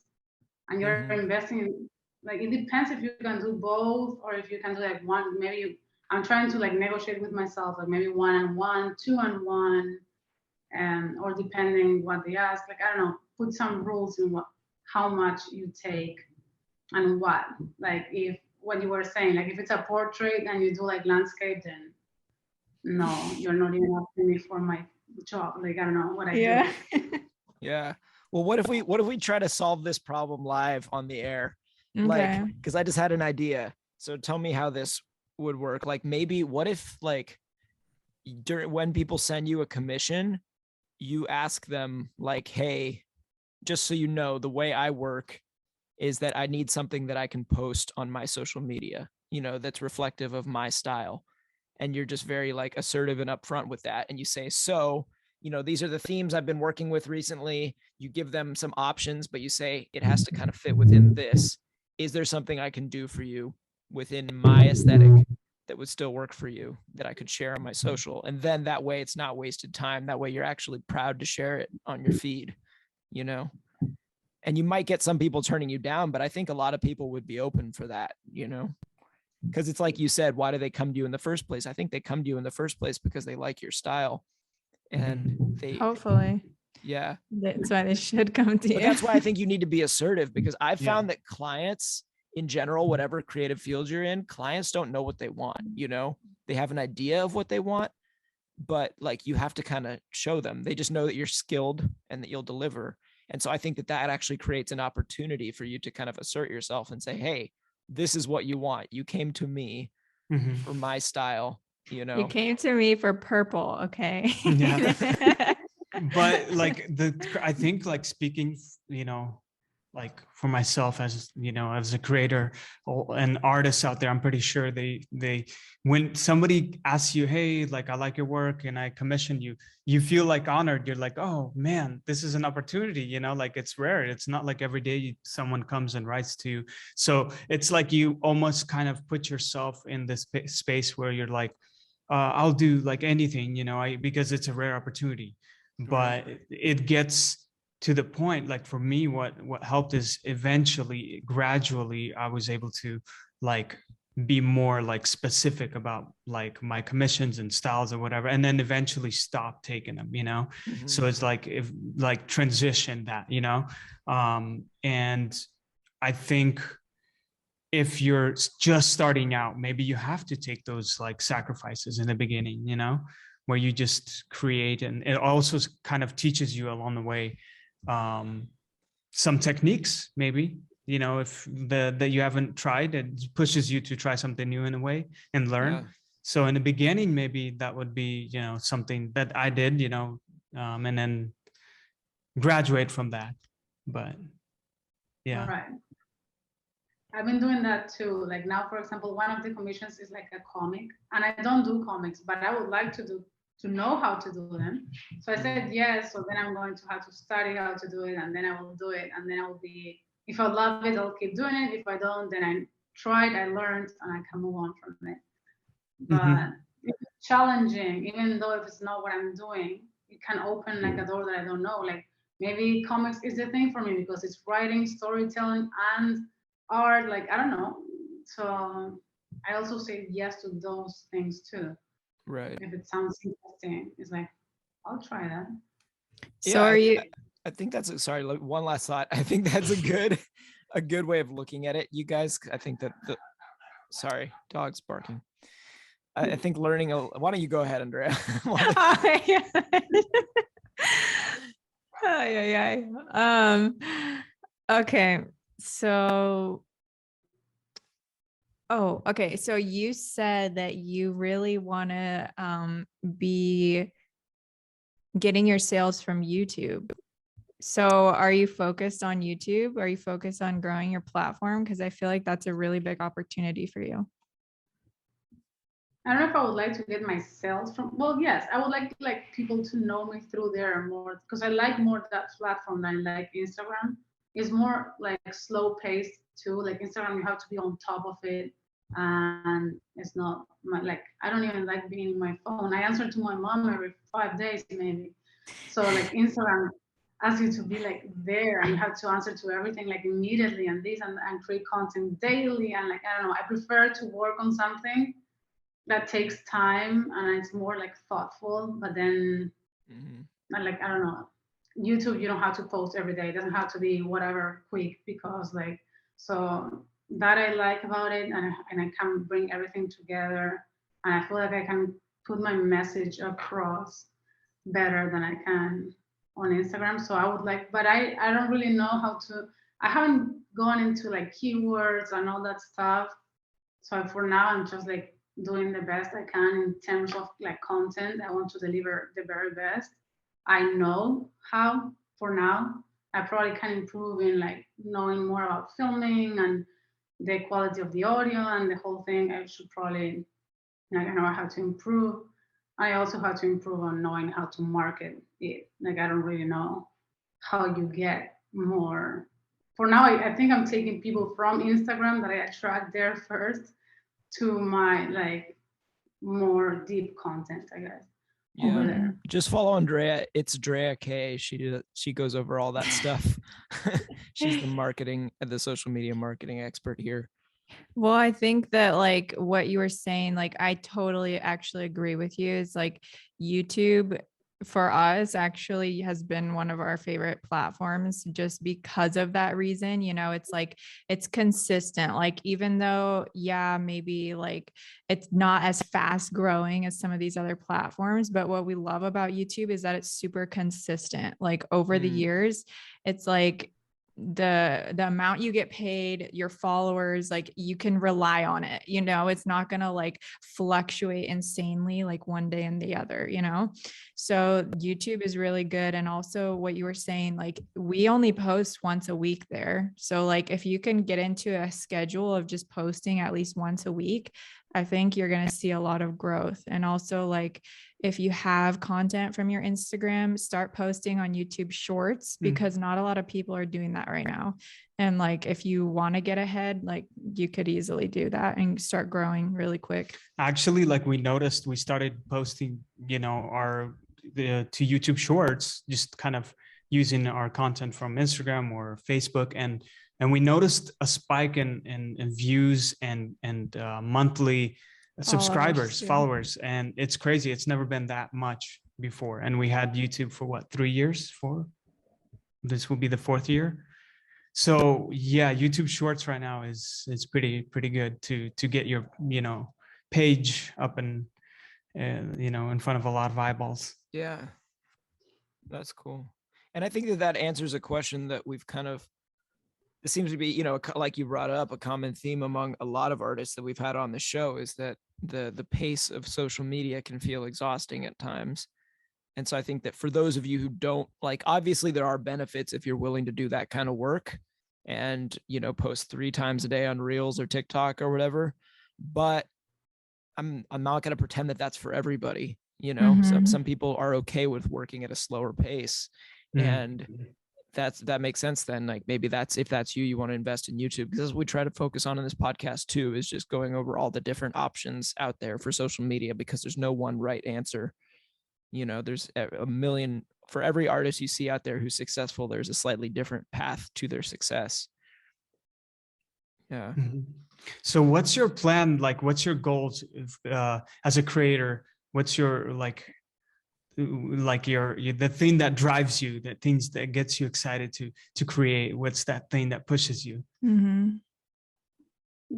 and you're investing. Like it depends if you can do both, or if you can do like one. Maybe I'm trying to like negotiate with myself, like maybe 1-on-1, 2-on-1. Or depending what they ask, like I don't know, put some rules in how much you take and what. Like if what you were saying, like if it's a portrait and you do like landscape, then no, you're not even asking me for my job. Like I don't know what I do. Yeah. Well, what if we try to solve this problem live on the air? Okay. Like, because I just had an idea. So tell me how this would work. Like maybe what if like when people send you a commission, you ask them like, hey, just so you know, the way I work is that I need something that I can post on my social media, that's reflective of my style. And you're just very like assertive and upfront with that. And you say, so, these are the themes I've been working with recently. You give them some options, but you say it has to kind of fit within this. Is there something I can do for you within my aesthetic that would still work for you that I could share on my social? And then that way it's not wasted time. That way you're actually proud to share it on your feed, and you might get some people turning you down, but I think a lot of people would be open for that, because it's like you said, why do they come to you in the first place? I think they come to you in the first place because they like your style, and hopefully. Yeah. That's why they should come to you. But that's why I think you need to be assertive, because I've Yeah. found that clients in general, whatever creative field you're in, clients don't know what they want. You know, they have an idea of what they want, but like you have to kind of show them. They just know that you're skilled and that you'll deliver. And so I think that that actually creates an opportunity for you to kind of assert yourself and say, hey, this is what you want. You came to me Mhm. for my style, you know? You came to me for purple, okay? Yeah. But like I think like speaking, like for myself as, as a creator or an artist out there, I'm pretty sure they, when somebody asks you, hey, like, I like your work and I commission you, you feel like honored. You're like, oh man, this is an opportunity, like it's rare. It's not like every day someone comes and writes to you. So it's like you almost kind of put yourself in this space where you're like, I'll do like anything, because it's a rare opportunity. But it gets to the point, like for me, what helped is eventually, gradually, I was able to like be more like specific about like my commissions and styles or whatever, and then eventually stop taking them, Mhm. So it's like, if like transition that, and I think if you're just starting out, maybe you have to take those like sacrifices in the beginning, where you just create, and it also kind of teaches you along the way some techniques, maybe, if that you haven't tried, it pushes you to try something new in a way and learn. Yeah. So in the beginning, maybe that would be, something that I did, and then graduate from that. But yeah. Right. I've been doing that too. Like now, for example, one of the commissions is like a comic, and I don't do comics, but I would like to know how to do them. So I said yes. So then I'm going to have to study how to do it, and then I will do it, and then I will be. If I love it, I'll keep doing it. If I don't, then I tried, I learned, and I can move on from it. But it's challenging, even though if it's not what I'm doing, it can open like a door that I don't know. Like maybe comics is the thing for me because it's writing, storytelling, and art. Like I don't know. So I also say yes to those things too. Right. If it sounds interesting, it's like I'll try that. So Yeah, are you I think that's sorry, like, one last thought. I think that's a good way of looking at it. You guys, I think that sorry, dog's barking. I think learning why don't you go ahead, Andrea? Okay. So okay. So you said that you really want to be getting your sales from YouTube. So are you focused on YouTube? Are you focused on growing your platform? Because I feel like that's a really big opportunity for you. I don't know if I would like to get my sales from. Well, yes, I would like people to know me through there more because I like more that platform than like Instagram. It's more like slow paced too. Like Instagram, you have to be on top of it, and it's not like I don't even like being in my phone. I answer to my mom every 5 days maybe. So like Instagram asks you to be like there, and you have to answer to everything like immediately and this and create content daily and like I don't know. I prefer to work on something that takes time and it's more like thoughtful, but then like I don't know, YouTube you don't have to post every day. It doesn't have to be whatever quick because like so that I like about it and I can bring everything together and I feel like I can put my message across better than I can on Instagram. So I would like, but I don't really know how to. I haven't gone into like keywords and all that stuff. So for now, I'm just like doing the best I can in terms of like content. I want to deliver the very best. I know how for now. I probably can improve in like knowing more about filming and the quality of the audio and the whole thing. I should probably like I know how to improve. I also have to improve on knowing how to market it. Like I don't really know how you get more. For now, I think I'm taking people from Instagram that I attract there first to my like more deep content, I guess, over there. Just follow Andrea. It's Drea K. She goes over all that stuff. She's the social media marketing expert here. Well, I think that like what you were saying, like I totally actually agree with you. Is like YouTube for us actually has been one of our favorite platforms just because of that reason. You know, it's like it's consistent. Like even though, yeah, maybe like it's not as fast growing as some of these other platforms, but what we love about YouTube is that it's super consistent. Like over the years, it's like the amount you get paid, your followers, like you can rely on it. You know, it's not going to like fluctuate insanely like one day and the other, you know. So YouTube is really good. And also what you were saying, like we only post once a week there. So like if you can get into a schedule of just posting at least once a week, I think you're going to see a lot of growth. And also like if you have content from your Instagram, start posting on YouTube Shorts, because not a lot of people are doing that right now. And like if you want to get ahead, like you could easily do that and start growing really quick. Actually, like we noticed, we started posting, you know, to YouTube Shorts, just kind of using our content from Instagram or Facebook, and we noticed a spike in views and monthly subscribers, followers, and it's crazy. It's never been that much before, and we had YouTube for what, 3 years? 4? This will be the 4th year. So yeah, YouTube Shorts right now is pretty good to get your, you know, page up and you know, in front of a lot of eyeballs. Yeah, that's cool. And I think that answers a question that we've kind of, it seems to be, you know, like you brought up, a common theme among a lot of artists that we've had on the show is that the pace of social media can feel exhausting at times. And so I think that for those of you who don't, like, obviously there are benefits if you're willing to do that kind of work and, you know, post 3 times a day on Reels or TikTok or whatever, but I'm not going to pretend that that's for everybody. You know, some people are okay with working at a slower pace, and that makes sense. Then, like, maybe if that's you want to invest in YouTube, because as we try to focus on in this podcast too, is just going over all the different options out there for social media, because there's no one right answer. You know, there's a million, for every artist you see out there who's successful, there's a slightly different path to their success. Yeah. So what's your plan? Like, what's your goals as a creator? What's your like your the thing that drives you, the things that gets you excited to create? What's that thing that pushes you?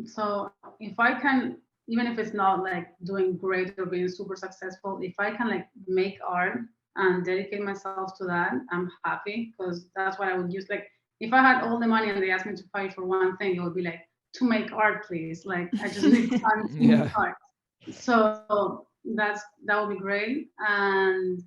So if I can, even if it's not like doing great or being super successful, if I can like make art and dedicate myself to that, I'm happy, because that's what I would use. Like if I had all the money and they asked me to pay for one thing, it would be like, to make art, please. Like I just need time to make art. So that would be great. And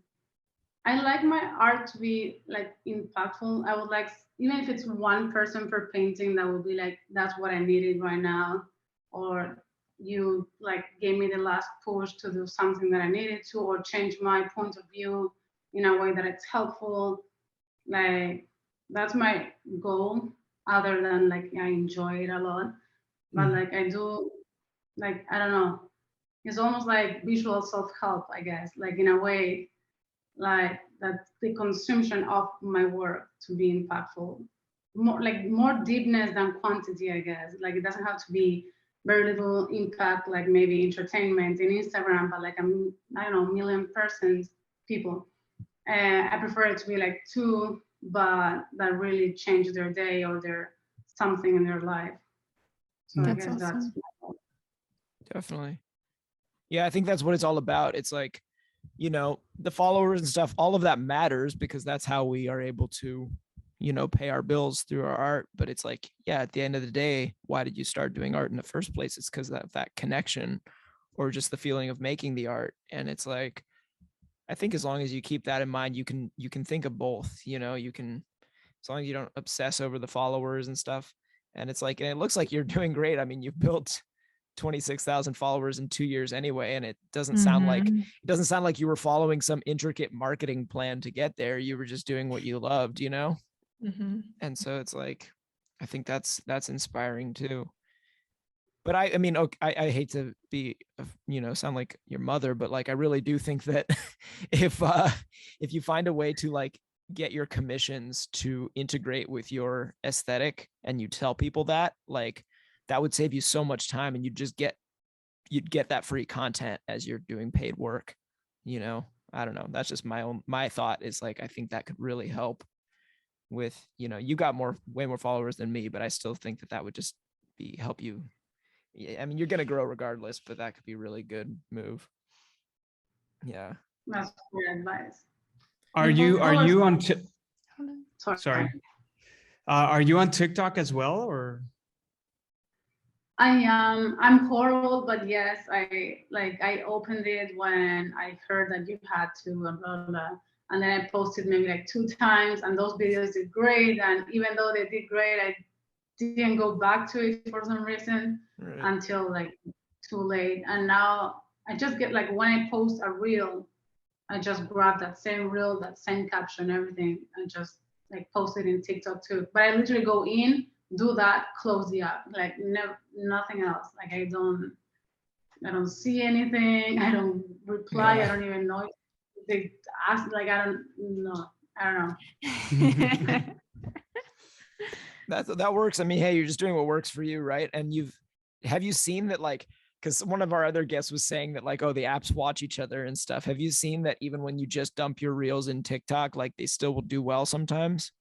I like my art to be like impactful. I would like, even if it's one person per painting, that would be like, that's what I needed right now. Or you like gave me the last push to do something that I needed to, or change my point of view in a way that it's helpful. Like that's my goal, other than like I enjoy it a lot. But like I do, like, I don't know, it's almost like visual self-help, I guess, like in a way, like that the consumption of my work to be impactful, more deepness than quantity, I guess. Like it doesn't have to be very little impact, like maybe entertainment in Instagram, but like I don't know, million people. I prefer it to be like 2, but that really change their day or their something in their life. So I guess that's definitely. Yeah, I think that's what it's all about. It's like, you know, the followers and stuff, all of that matters, because that's how we are able to, you know, pay our bills through our art. But it's like, yeah, at the end of the day, why did you start doing art in the first place? It's because of that connection, or just the feeling of making the art. And it's like, I think as long as you keep that in mind, you can think of both, you know, you can, as long as you don't obsess over the followers and stuff. And it's like, and it looks like you're doing great. I mean, you've built 26,000 followers in 2 years anyway, and it doesn't sound like you were following some intricate marketing plan to get there. You were just doing what you loved, you know. And so it's like, I think that's inspiring too. But I mean, okay, I hate to be, you know, sound like your mother, but like I really do think that if you find a way to like get your commissions to integrate with your aesthetic, and you tell people that, like, that would save you so much time, and you'd get that free content as you're doing paid work, you know? I don't know. That's just my thought is like, I think that could really help with, you know, you got way more followers than me, but I still think that would just help you. Yeah, I mean, you're going to grow regardless, but that could be a really good move. Yeah. That's good advice. Are you on Sorry. Are you on TikTok as well, or? I am. I'm horrible, but yes, I opened it when I heard that you had to, blah, blah, blah. And then I posted maybe like 2 times, and those videos did great. And even though they did great, I didn't go back to it for some reason until like too late. And now I just get like, when I post a reel, I just grab that same reel, that same caption, everything, and just like post it in TikTok too. But I literally go in, do that, close the app, like nothing else. Like I don't see anything. I don't reply. I don't even know if they ask. Like I don't know. That works. I mean, hey, you're just doing what works for you, right? And have you seen that, like, because one of our other guests was saying that, like, oh, the apps watch each other and stuff. Have you seen that even when you just dump your reels in TikTok, like they still will do well sometimes?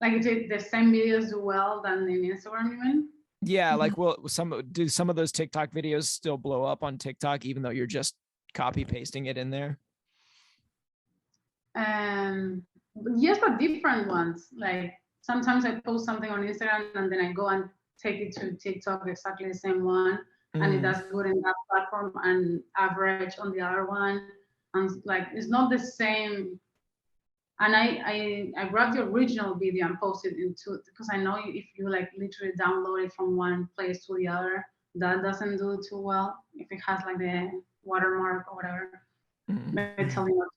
Like the same videos do well than in Instagram even? Yeah, like, well, some of those TikTok videos still blow up on TikTok, even though you're just copy pasting it in there? Yes, but different ones. Like sometimes I post something on Instagram and then I go and take it to TikTok, exactly the same one, and it does good in that platform and average on the other one. And like it's not the same. And I grabbed the original video and posted into, because I know if you like literally download it from one place to the other, that doesn't do too well if it has like the watermark or whatever. Maybe tell me what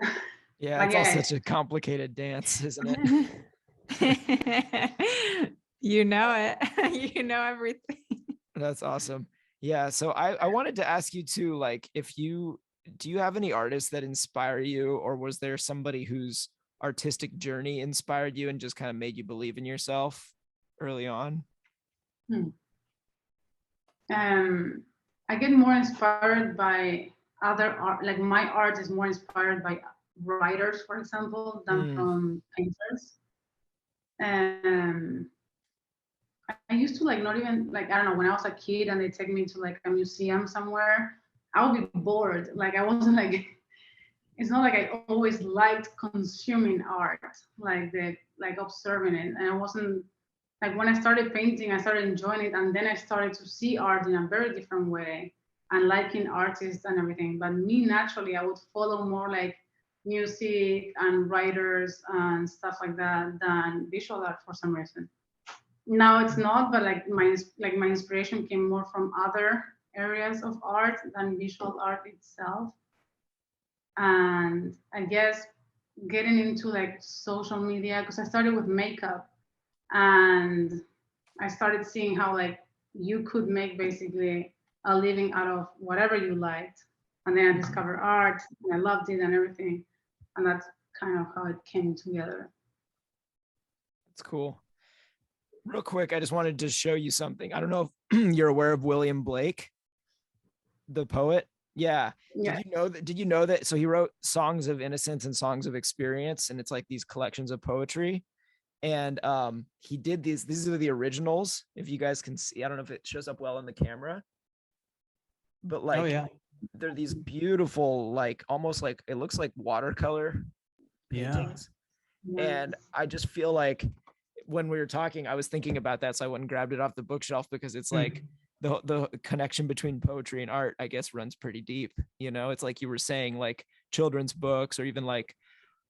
to do. Yeah, it's all such a complicated dance, isn't it? You know it. You know everything. That's awesome. Yeah. So I wanted to ask you too, like, do you have any artists that inspire you, or was there somebody whose artistic journey inspired you and just kind of made you believe in yourself early on? I get more inspired by other art. Like my art is more inspired by writers, for example, than from painters. I used to like not even like, I don't know, when I was a kid and they take me to like a museum somewhere, I would be bored. Like I wasn't like, it's not like I always liked consuming art, like observing it. And I wasn't like, when I started painting, I started enjoying it, and then I started to see art in a very different way and liking artists and everything. But me, naturally, I would follow more like music and writers and stuff like that than visual art for some reason. Now it's not, but like my inspiration came more from other areas of art than visual art itself. And I guess getting into like social media, because I started with makeup, and I started seeing how like you could make basically a living out of whatever you liked. And then I discovered art and I loved it and everything. And that's kind of how it came together. That's cool. Real quick, I just wanted to show you something. I don't know if you're aware of William Blake, the poet. Yeah. Did you know that? So he wrote Songs of Innocence and Songs of Experience, and it's like these collections of poetry. And he did these are the originals. If you guys can see, I don't know if it shows up well on the camera, but like, oh, yeah, they're these beautiful, like almost like, it looks like watercolor paintings. Yeah. And I just feel like when we were talking, I was thinking about that. So I went and grabbed it off the bookshelf, because it's like the connection between poetry and art, I guess, runs pretty deep. You know, it's like you were saying, like children's books, or even like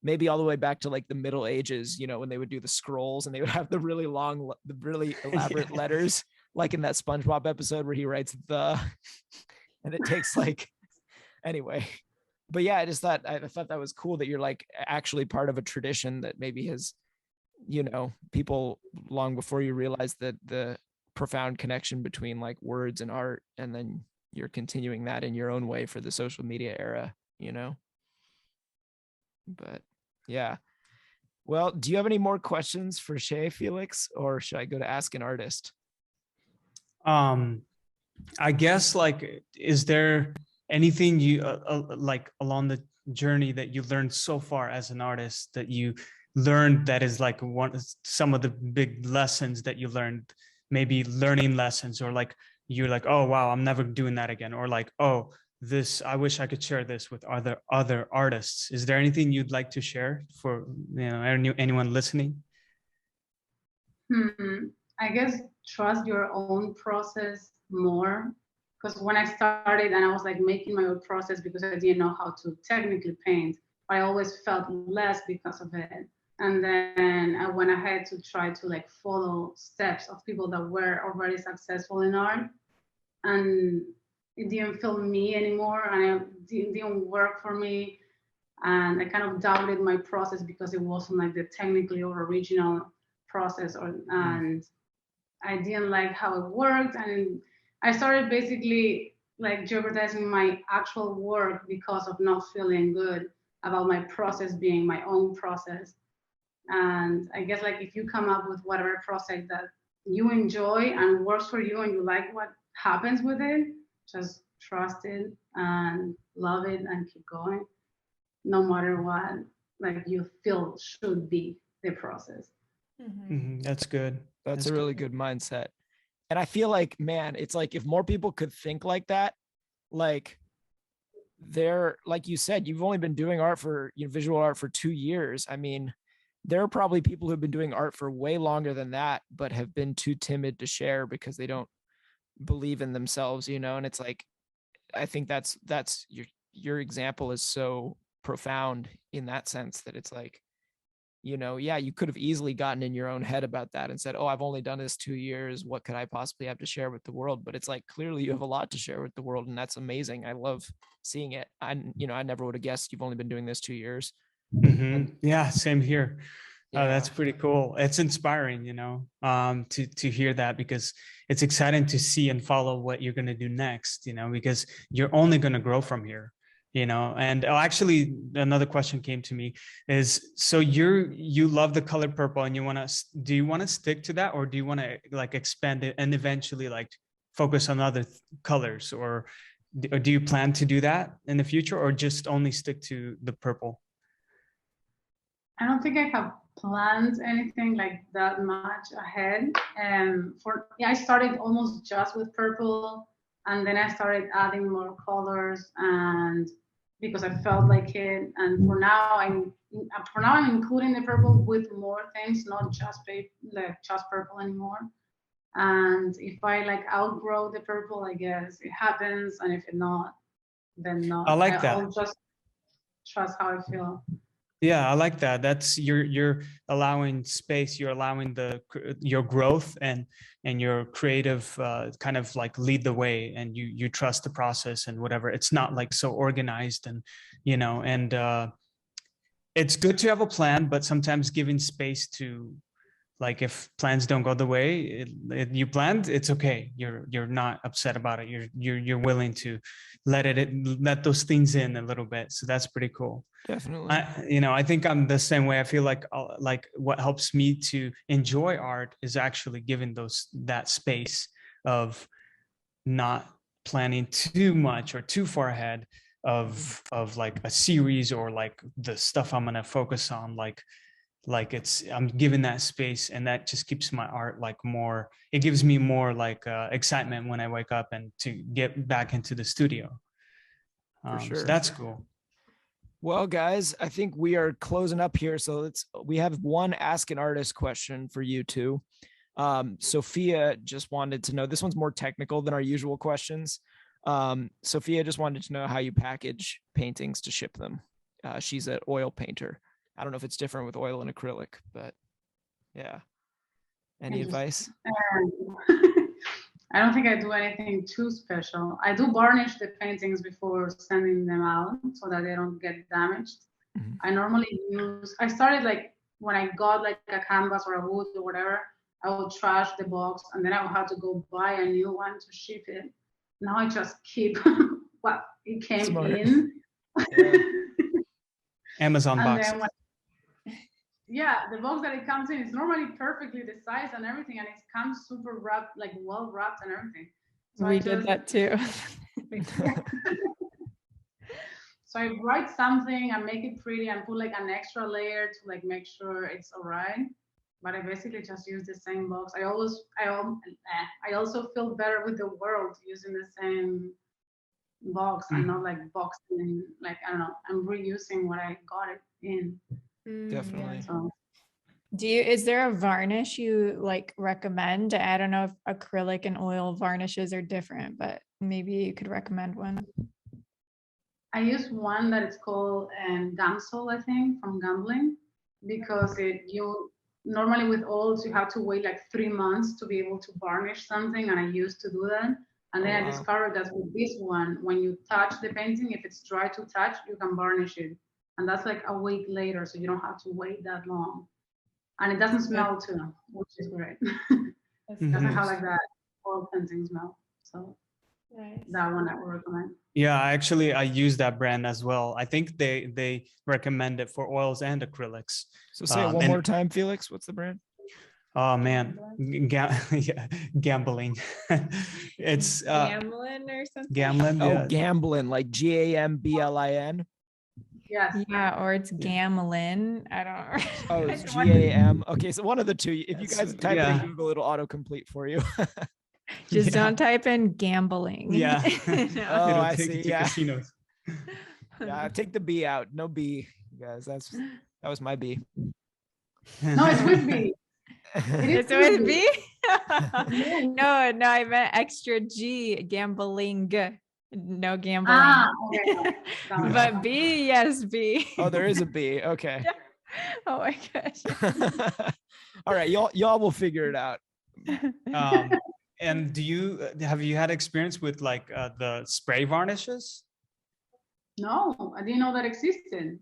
maybe all the way back to like the Middle Ages, you know, when they would do the scrolls and they would have the really long, the really elaborate letters, like in that SpongeBob episode where he writes and it takes like, anyway. But yeah, I thought that was cool that you're like actually part of a tradition that maybe has, you know, people long before you realize that the profound connection between like words and art, and then you're continuing that in your own way for the social media era, you know? But yeah. Well, do you have any more questions for Che, Felix, or should I go to Ask an Artist? I guess like, is there anything you like along the journey that you learned so far as an artist that you learned that is like some of the big lessons that you learned, maybe learning lessons, or like you're like, oh wow, I'm never doing that again, or like, oh, this, I wish I could share this with other artists. Is there anything you'd like to share for, you know, anyone listening? I guess trust your own process more, because when I started and I was like making my own process because I didn't know how to technically paint, I always felt less because of it. And then I went ahead to try to like follow steps of people that were already successful in art, and it didn't feel me anymore, and it didn't work for me. And I kind of doubted my process because it wasn't like the technically or original process, and I didn't like how it worked. And I started basically like jeopardizing my actual work because of not feeling good about my process being my own process. And I guess like if you come up with whatever project that you enjoy and works for you and you like what happens with it, just trust it and love it and keep going, no matter what like you feel should be the process. That's good. That's a really good mindset. And I feel like, man, it's like if more people could think like that, like like you said, you've only been doing art for, you know, visual art for 2 years. I mean, there are probably people who've been doing art for way longer than that, but have been too timid to share because they don't believe in themselves, you know? And it's like, I think that's your example is so profound in that sense that it's like, you know, yeah, you could have easily gotten in your own head about that and said, oh, I've only done this 2 years. What could I possibly have to share with the world? But it's like, clearly you have a lot to share with the world. And that's amazing. I love seeing it. I never would have guessed you've only been doing this 2 years. Yeah, same here. Yeah. That's pretty cool. It's inspiring, you know, to hear that, because it's exciting to see and follow what you're going to do next, you know, because you're only going to grow from here, you know. And actually another question came to me is, so you love the color purple and do you want to stick to that, or do you want to like expand it and eventually like focus on other colors, or do you plan to do that in the future, or just only stick to the purple? I don't think I have planned anything like that much ahead. I started almost just with purple, and then I started adding more colors, and because I felt like it. And for now I'm including the purple with more things, not just just purple anymore. And if I like outgrow the purple, I guess it happens, and if it not, then not. I like that. I'll just trust how I feel. Yeah, I like that. That's you're allowing space, you're allowing your growth and your creative kind of like lead the way, and you trust the process and whatever. It's not like so organized, and you know, and it's good to have a plan, but sometimes giving space to, like, if plans don't go the way you planned, it's okay. You're not upset about it. You're willing to let those things in a little bit. So that's pretty cool. Definitely. I think I'm the same way. I feel like what helps me to enjoy art is actually giving that space of not planning too much or too far ahead of like a series, or like the stuff I'm gonna focus on, I'm given that space, and that just keeps my art like more, it gives me more like excitement when I wake up and to get back into the studio. For sure. So that's cool. Well, guys, I think we are closing up here. So we have one Ask an Artist question for you two. Sophia just wanted to know, this one's more technical than our usual questions. Sophia just wanted to know how you package paintings to ship them. She's an oil painter. I don't know if it's different with oil and acrylic, but yeah. Any advice? I don't think I do anything too special. I do varnish the paintings before sending them out so that they don't get damaged. Mm-hmm. I started like when I got like a canvas or a wood or whatever, I would trash the box and then I would have to go buy a new one to ship it. Now I just keep what it came Smart. In. Yeah. Amazon box. Yeah, the box that it comes in is normally perfectly the size and everything, and it comes super wrapped, like well wrapped and everything. So we did that too. So I write something and make it pretty and put like an extra layer to like make sure it's all right. But I basically just use the same box. I also feel better with the world using the same box and not like boxing. Like I don't know, I'm reusing what I got it in. Definitely. So Is there a varnish you like recommend? I don't know if acrylic and oil varnishes are different, but maybe you could recommend one. I use one that is called Gamsol, I think, from Gambling, because you normally with oils you have to wait like 3 months to be able to varnish something, and I used to do that. And then I discovered that with this one, when you touch the painting, if it's dry to touch, you can varnish it, and that's like a week later, so you don't have to wait that long, and it doesn't smell too, which is great. It doesn't have like that oil painting smell, so that one I would recommend. Yeah, actually, I use that brand as well. I think they recommend it for oils and acrylics. So say it one more time, Felix. What's the brand? Oh man, yeah, gambling. It's Gambling or something. Gambling. Oh, Yeah. gambling, like GAMBLIN. Yes. Yeah, or it's gamelin. I don't. Oh, it's GAM. Okay, so one of the two. If you guys type it yeah. in Google, it'll autocomplete for you. Just don't type in gambling. Yeah. Oh, It'll I take you see. to Yeah. casinos. Yeah, take the B out. No B, you guys. That was my B. No, it's with B. It's with B? No, I meant extra G, gambling. No gambling. Ah, okay. But B, yes, B. Oh, there is a B. Okay. Oh my gosh. All right, y'all will figure it out. And have you had experience with like the spray varnishes? No, I didn't know that existed.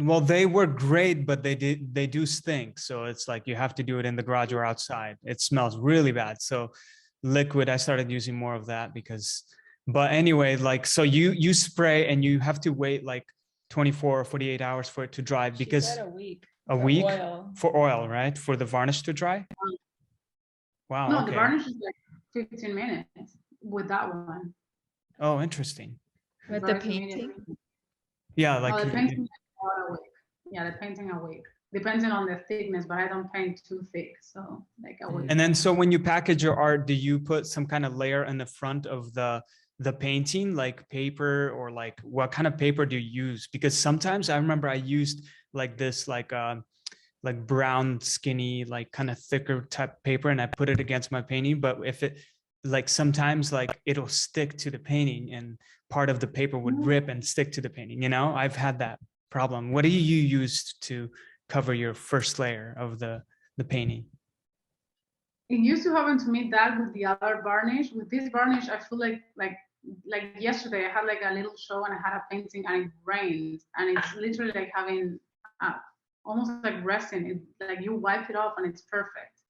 Well, they were great, but they do stink. So it's like you have to do it in the garage or outside. It smells really bad. So liquid, I started using more of that but anyway, like, so you spray and you have to wait like 24 or 48 hours for it to dry because a week. A week for oil, right? For the varnish to dry. Wow. No, okay. the varnish is like 15 minutes with that one. Oh, interesting. With the painting? Yeah, like the painting a week. Yeah, the painting a week. Depending on the thickness, but I don't paint too thick, so like a week. And then, so when you package your art, do you put some kind of layer in the front of the painting, like paper, or like what kind of paper do you use? Because sometimes I remember I used like this, like brown, skinny, like kind of thicker type paper, and I put it against my painting. But if it, like, sometimes like it'll stick to the painting, and part of the paper would rip and stick to the painting. You know, I've had that problem. What do you use to cover your first layer of the painting? It used to happen to me that with the other varnish. With this varnish, I feel like yesterday I had like a little show and I had a painting and it rained, and it's literally like having almost like resin. It, like you wipe it off and it's perfect.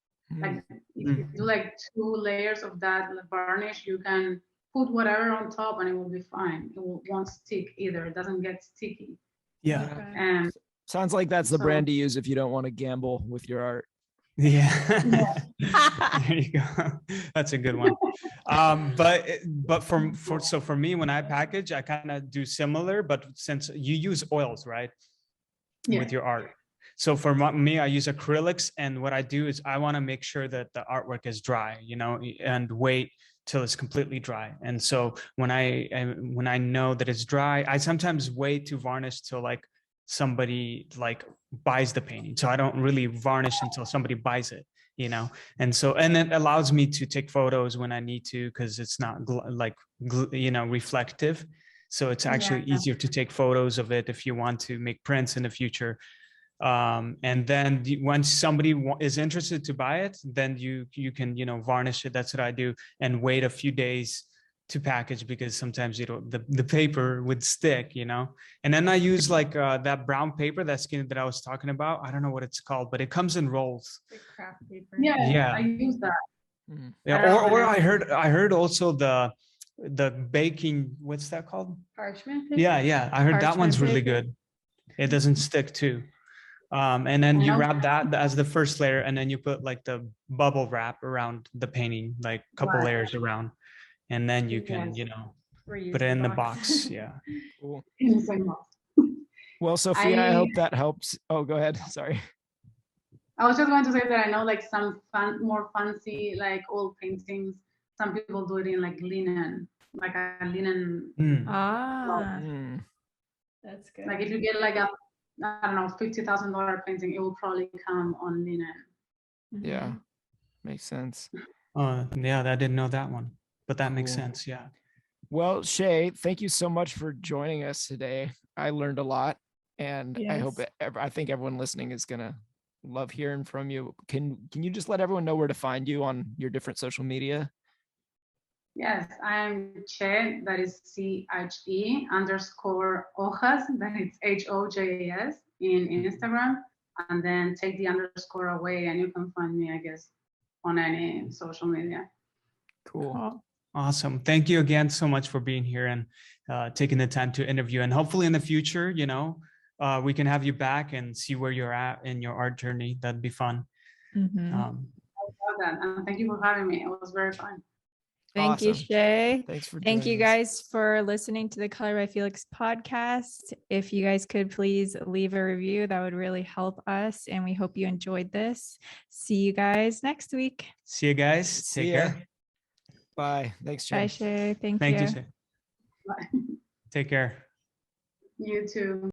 Like if you do like 2 layers of that varnish, you can put whatever on top and it will be fine. It won't stick either. It doesn't get sticky. Yeah. And sounds like that's the brand to use if you don't want to gamble with your art. Yeah. There you go. That's a good one. But for me, when I package, I kind of do similar, but since you use oils, right? Yeah. With your art. So for me, I use acrylics, and what I do is I want to make sure that the artwork is dry, you know, and wait till it's completely dry. And so when I know that it's dry, I sometimes wait to varnish till like somebody like buys the painting. So I don't really varnish until somebody buys it, you know. And it allows me to take photos when I need to, because it's not reflective. So it's actually easier to take photos of it if you want to make prints in the future. And then once somebody is interested to buy it, then you can, you know, varnish it. That's what I do, and wait a few days to package, because sometimes, you know, the paper would stick, you know. And then I use like that brown paper, that skin that I was talking about. I don't know what it's called, but it comes in rolls. Like craft paper. yeah, I use that. Yeah, or I heard also the baking, what's that called? Parchment paper? Yeah, I heard that one's really paper. good. It doesn't stick too. And then you wrap that as the first layer, and then you put like the bubble wrap around the painting, like a couple layers around, and then you can, you know, Put it in the box. Yeah. Cool. In the same box. Well, Sophia, I hope I that helps. Oh, go ahead. Sorry. I was just going to say that I know like some more fancy like old paintings. Some people do it in like linen, like a linen. Ah, Mm, that's good. Like if you get like a I don't know $50,000 painting, it will probably come on linen. yeah, makes sense. Yeah, I didn't know that one, but that makes Cool. sense. Yeah. Well, Shay, thank you so much for joining us today. I learned a lot, and I hope Yes. I think everyone listening is gonna love hearing from you. Can you just let everyone know where to find you on your different social media? Yes, I'm Che, that is CHE_Hojas, that is HOJAS in Instagram, and then take the underscore away and you can find me, I guess, on any social media. Cool. Awesome. Thank you again so much for being here and taking the time to interview. And hopefully in the future, we can have you back and see where you're at in your art journey. That'd be fun. Mhm. I love that, and thank you for having me. It was very fun. Thank you, Awesome. Shay. Thanks for Thank you joining us. guys for listening to the Color by Felix podcast. If you guys could please leave a review, that would really help us. And we hope you enjoyed this. See you guys next week. See you guys. See Take ya. care. Bye. Thanks, Bye, Shay. Shay. Thank Thank you. you. Shay. Take care. You too.